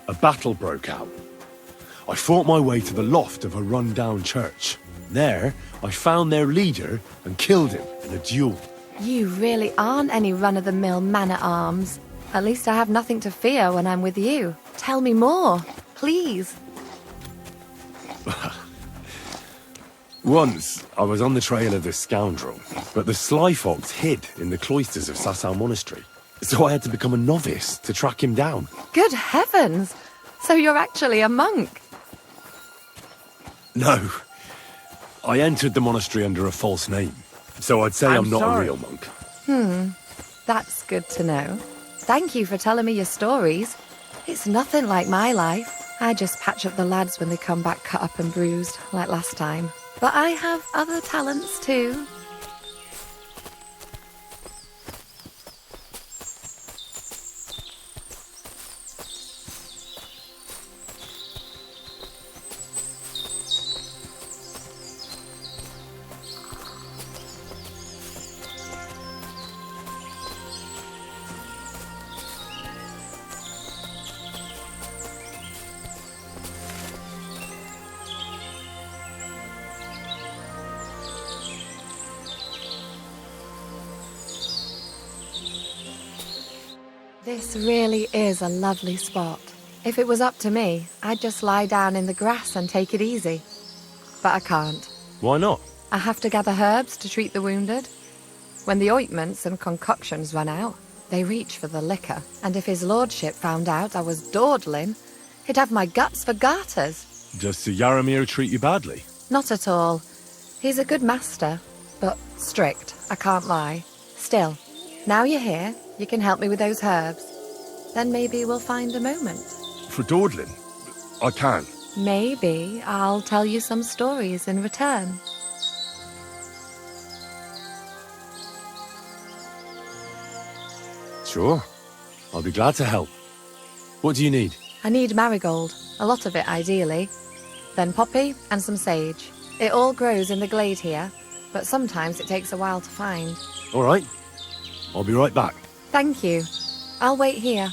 A battle broke out. I fought my way to the loft of a run-down church. There, I found their leader and killed him in a duel. You really aren't any run-of-the-mill man-at-arms. At least I have nothing to fear when I'm with you. Tell me more, please. Once, I was on the trail of this scoundrel, but the sly fox hid in the cloisters of Sasau Monastery. So I had to become a novice to track him down. Good heavens! So you're actually a monk? No. I entered the monastery under a false name. So I'd say I'm not sorry. a real monk. That's good to know. Thank you for telling me your stories. It's nothing like my life. I just patch up the lads when they come back cut up and bruised, like last time. But I have other talents too. This really is a lovely spot. If it was up to me, I'd just lie down in the grass and take it easy. But I can't. Why not? I have to gather herbs to treat the wounded. When the ointments and concoctions run out, they reach for the liquor. And if his lordship found out I was dawdling, he'd have my guts for garters. Does Sir Yaramir treat you badly? Not at all. He's a good master, but strict, I can't lie. Still, now you're here, you can help me with those herbs. Then maybe we'll find a moment. For dawdling? I can. Maybe I'll tell you some stories in return. Sure. I'll be glad to help. What do you need? I need marigold, a lot of it ideally. Then poppy and some sage. It all grows in the glade here, but sometimes it takes a while to find. All right. I'll be right back. Thank you. I'll wait here.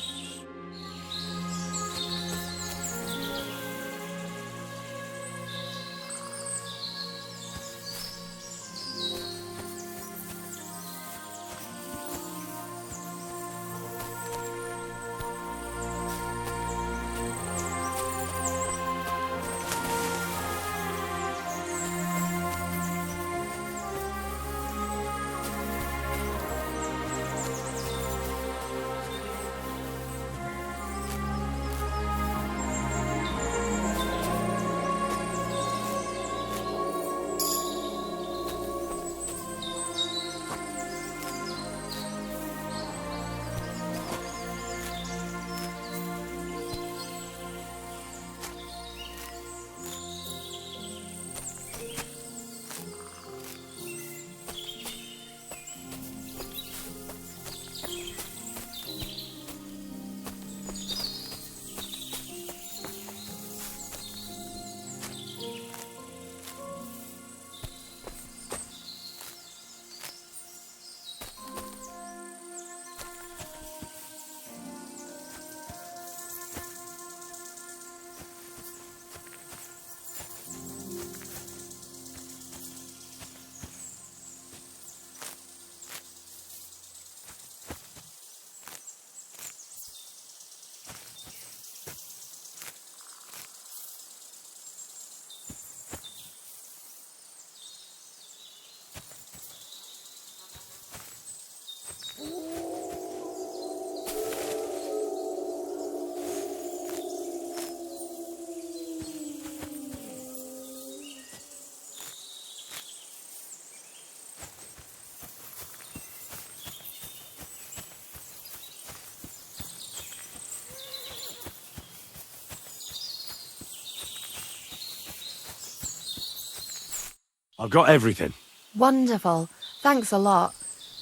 I've got everything. Wonderful. Thanks a lot.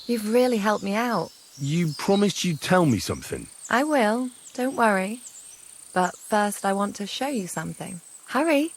You've really helped me out. You promised you'd tell me something. I will. Don't worry. But first I want to show you something. Hurry.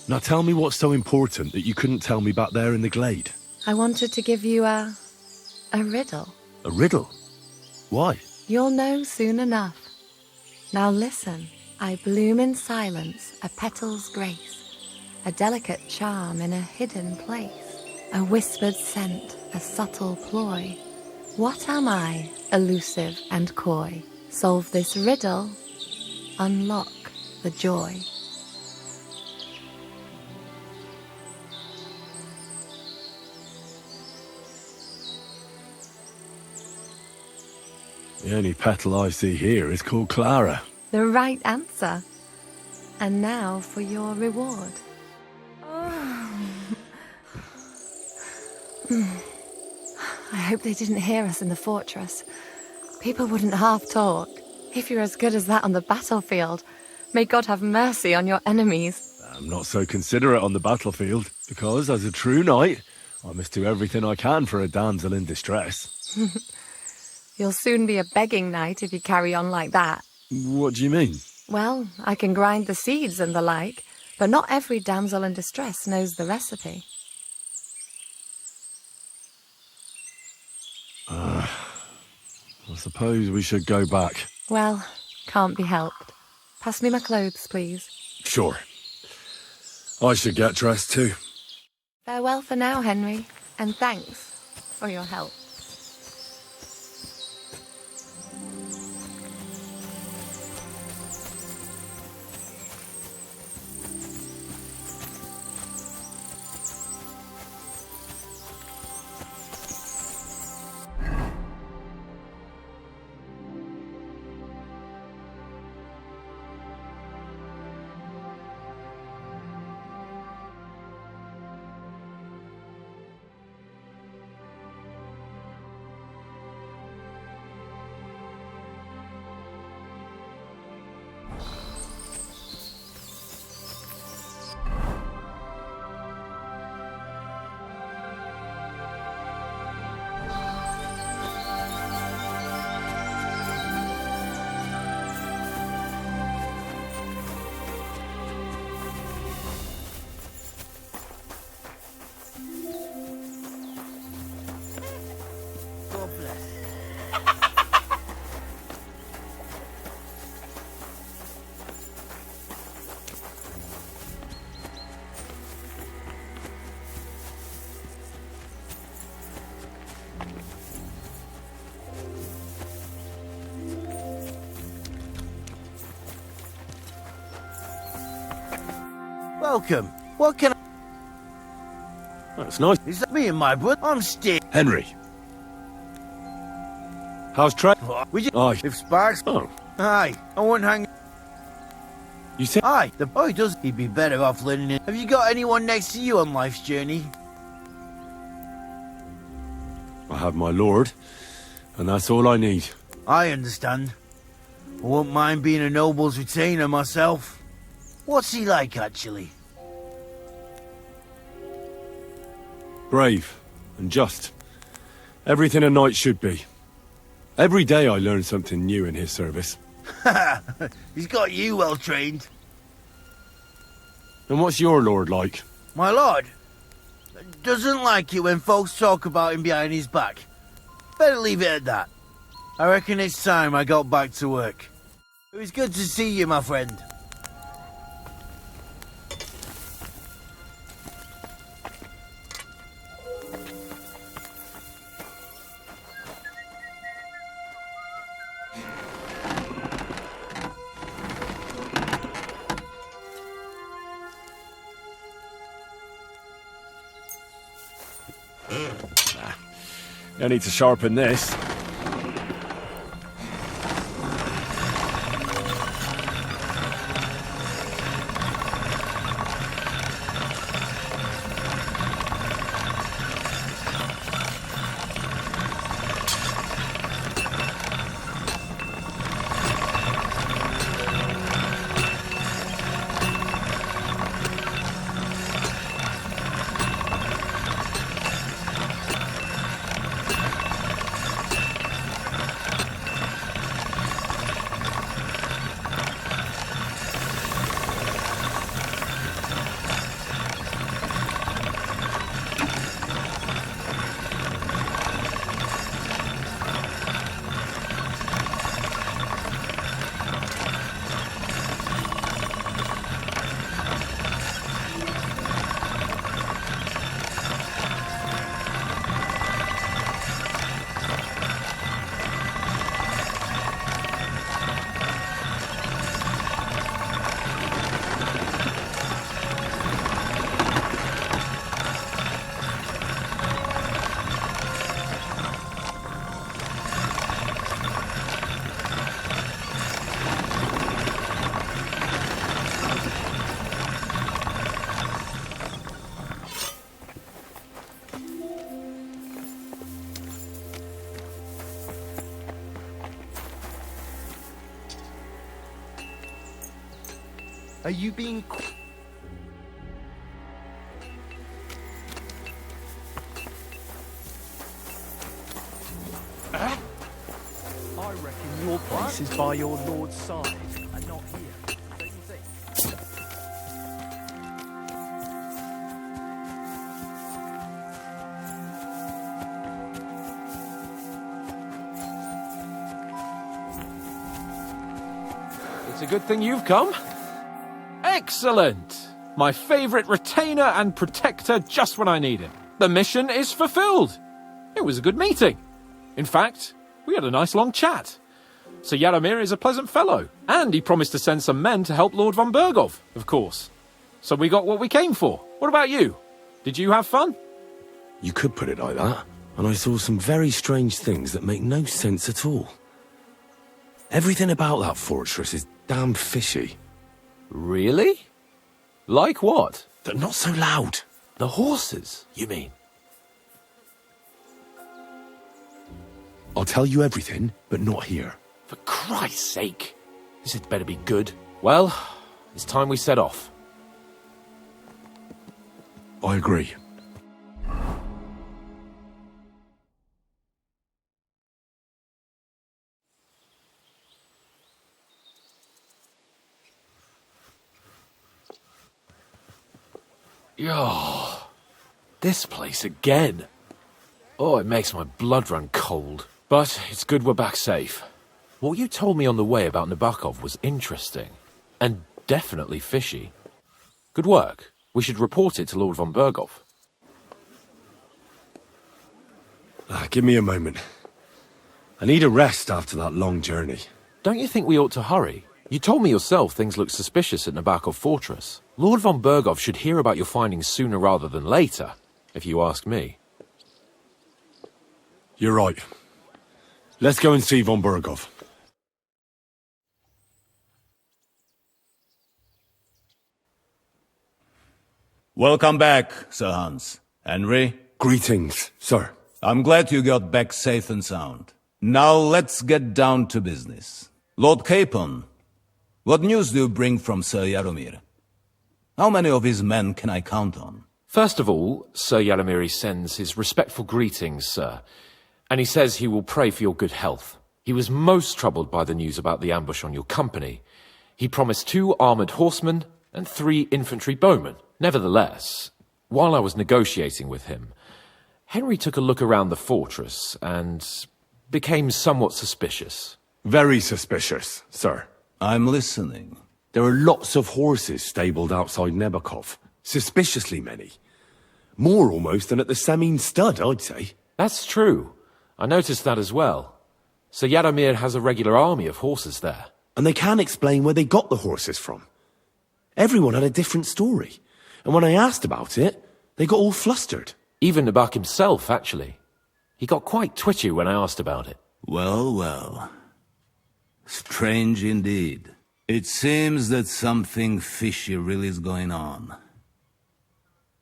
Now tell me what's so important that you couldn't tell me back there in the glade. I wanted to give you a riddle. A riddle? Why? You'll know soon enough. Now listen. I bloom in silence, a petal's grace, a delicate charm in a hidden place, a whispered scent, a subtle ploy. What am I, elusive and coy? Solve this riddle, unlock the joy. The only petal I see here is called Clara. The right answer. And now for your reward. I hope they didn't hear us in the fortress. People wouldn't half talk. If you're as good as that on the battlefield, may God have mercy on your enemies. I'm not so considerate on the battlefield, because as a true knight, I must do everything I can for a damsel in distress. You'll soon be a begging knight if you carry on like that. What do you mean? Well, I can grind the seeds and the like, but not every damsel in distress knows the recipe. I suppose we should go back. Well, can't be helped. Pass me my clothes, please. Sure. I should get dressed too. Farewell for now, Henry, and thanks for your help. Welcome. What can I... That's nice. Is that me and my brother? I'm Steve. Henry. How's Trey? Would you... Aye. If Sparks... Oh. Aye. I won't hang... You said... Aye. The boy does... He'd be better off learning it. Have you got anyone next to you on life's journey? I have my lord, and that's all I need. I understand. I won't mind being a noble's retainer myself. What's he like, actually? Brave and just. Everything a knight should be. Every day I learn something new in his service. He's got you well trained. And what's your lord like? My lord doesn't like it when folks talk about him behind his back. Better leave it at that. I reckon it's time I got back to work. It was good to see you, my friend. No need to sharpen this. Are you being... I reckon your place is by your lord's side, and not here. Don't you think? It's a good thing you've come. Excellent! My favourite retainer and protector just when I need him. The mission is fulfilled. It was a good meeting. In fact, we had a nice long chat. Sir Yaramir is a pleasant fellow, and he promised to send some men to help Lord von Bergov, of course. So we got what we came for. What about you? Did you have fun? You could put it like that. And I saw some very strange things that make no sense at all. Everything about that fortress is damn fishy. Really? Like what? They're not so loud. The horses, you mean? I'll tell you everything, but not here. For Christ's sake. This had better be good. Well, it's time we set off. I agree. Yo, this place again. Oh, it makes my blood run cold. But it's good we're back safe. What you told me on the way about Nabokov was interesting. And definitely fishy. Good work. We should report it to Lord von Bergov. Give me a moment. I need a rest after that long journey. Don't you think we ought to hurry? You told me yourself things look suspicious at Nabokov Fortress. Lord von Bergov should hear about your findings sooner rather than later, if you ask me. You're right. Let's go and see von Bergov. Welcome back, Sir Hans. Henry? Greetings, sir. I'm glad you got back safe and sound. Now let's get down to business. Lord Capon, what news do you bring from Sir Jaromir? How many of his men can I count on? First of all, Sir Jaromir sends his respectful greetings, sir. And he says he will pray for your good health. He was most troubled by the news about the ambush on your company. He promised 2 armoured horsemen and 3 infantry bowmen. Nevertheless, while I was negotiating with him, Henry took a look around the fortress and became somewhat suspicious. Very suspicious, sir. I'm listening. There are lots of horses stabled outside Nabokov. Suspiciously many. More almost than at the Samin Stud, I'd say. That's true. I noticed that as well. Sir Jaromir has a regular army of horses there. And they can't explain where they got the horses from. Everyone had a different story. And when I asked about it, they got all flustered. Even Nabak himself, actually. He got quite twitchy when I asked about it. Well, well. Strange indeed. It seems that something fishy really is going on.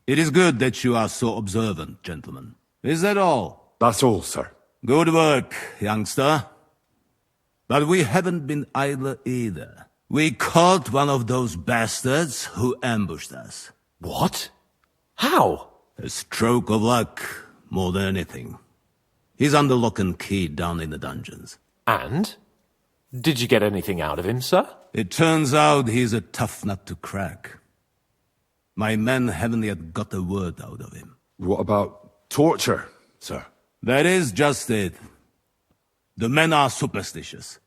It is good that you are so observant, gentlemen. Is that all? That's all, sir. Good work, youngster. But we haven't been idle either. We caught one of those bastards who ambushed us. What? How? A stroke of luck, more than anything. He's under lock and key down in the dungeons. And? Did you get anything out of him, sir? It turns out he's a tough nut to crack. My men haven't yet got a word out of him. What about torture, sir? That is just it. The men are superstitious.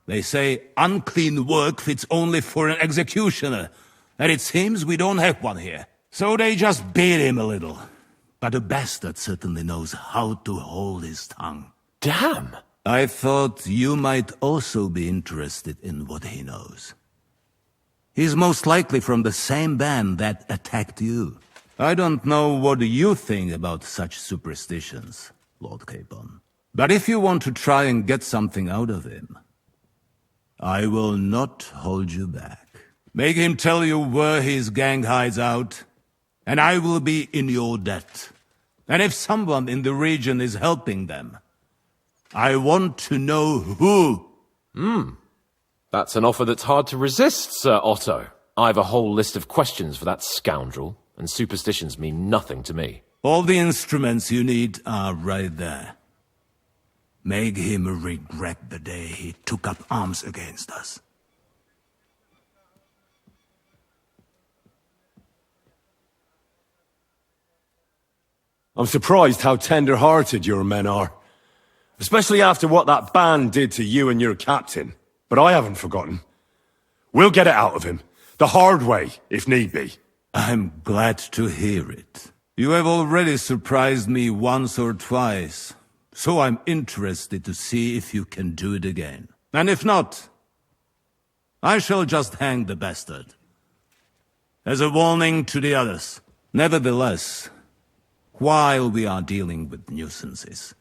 They say unclean work fits only for an executioner, and it seems we don't have one here. So they just beat him a little. But a bastard certainly knows how to hold his tongue. Damn! I thought you might also be interested in what he knows. He's most likely from the same band that attacked you. I don't know what you think about such superstitions, Lord Capon. But if you want to try and get something out of him, I will not hold you back. Make him tell you where his gang hides out, and I will be in your debt. And if someone in the region is helping them, I want to know who. That's an offer that's hard to resist, Sir Otto. I have a whole list of questions for that scoundrel, and superstitions mean nothing to me. All the instruments you need are right there. Make him regret the day he took up arms against us. I'm surprised how tender-hearted your men are. Especially after what that band did to you and your captain. But I haven't forgotten. We'll get it out of him. The hard way, if need be. I'm glad to hear it. You have already surprised me once or twice, so I'm interested to see if you can do it again. And if not, I shall just hang the bastard. As a warning to the others. Nevertheless, while we are dealing with nuisances,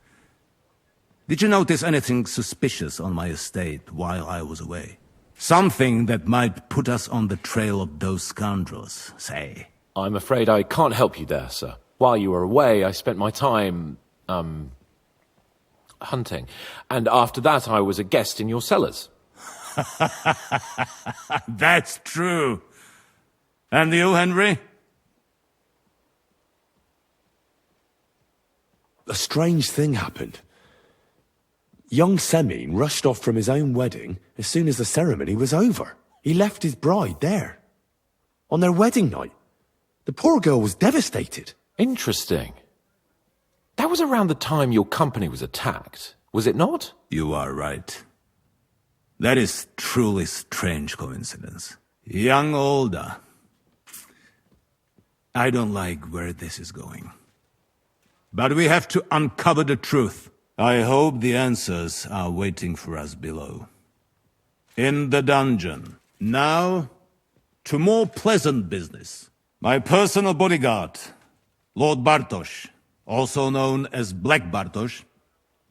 did you notice anything suspicious on my estate while I was away? Something that might put us on the trail of those scoundrels, say. I'm afraid I can't help you there, sir. While you were away, I spent my time, hunting. And after that, I was a guest in your cellars. That's true. And you, Henry? A strange thing happened. Young Semine rushed off from his own wedding as soon as the ceremony was over. He left his bride there. On their wedding night. The poor girl was devastated. Interesting. That was around the time your company was attacked, was it not? You are right. That is truly strange coincidence. Young Olda. I don't like where this is going. But we have to uncover the truth. I hope the answers are waiting for us below. In the dungeon. Now, to more pleasant business. My personal bodyguard, Lord Bartosz, also known as Black Bartosz,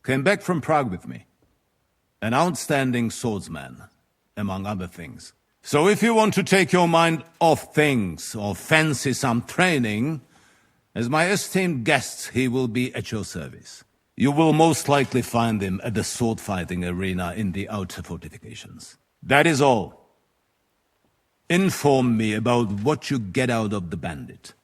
came back from Prague with me. An outstanding swordsman, among other things. So if you want to take your mind off things or fancy some training, as my esteemed guest, he will be at your service. You will most likely find him at the sword-fighting arena in the outer fortifications. That is all. Inform me about what you get out of the bandit.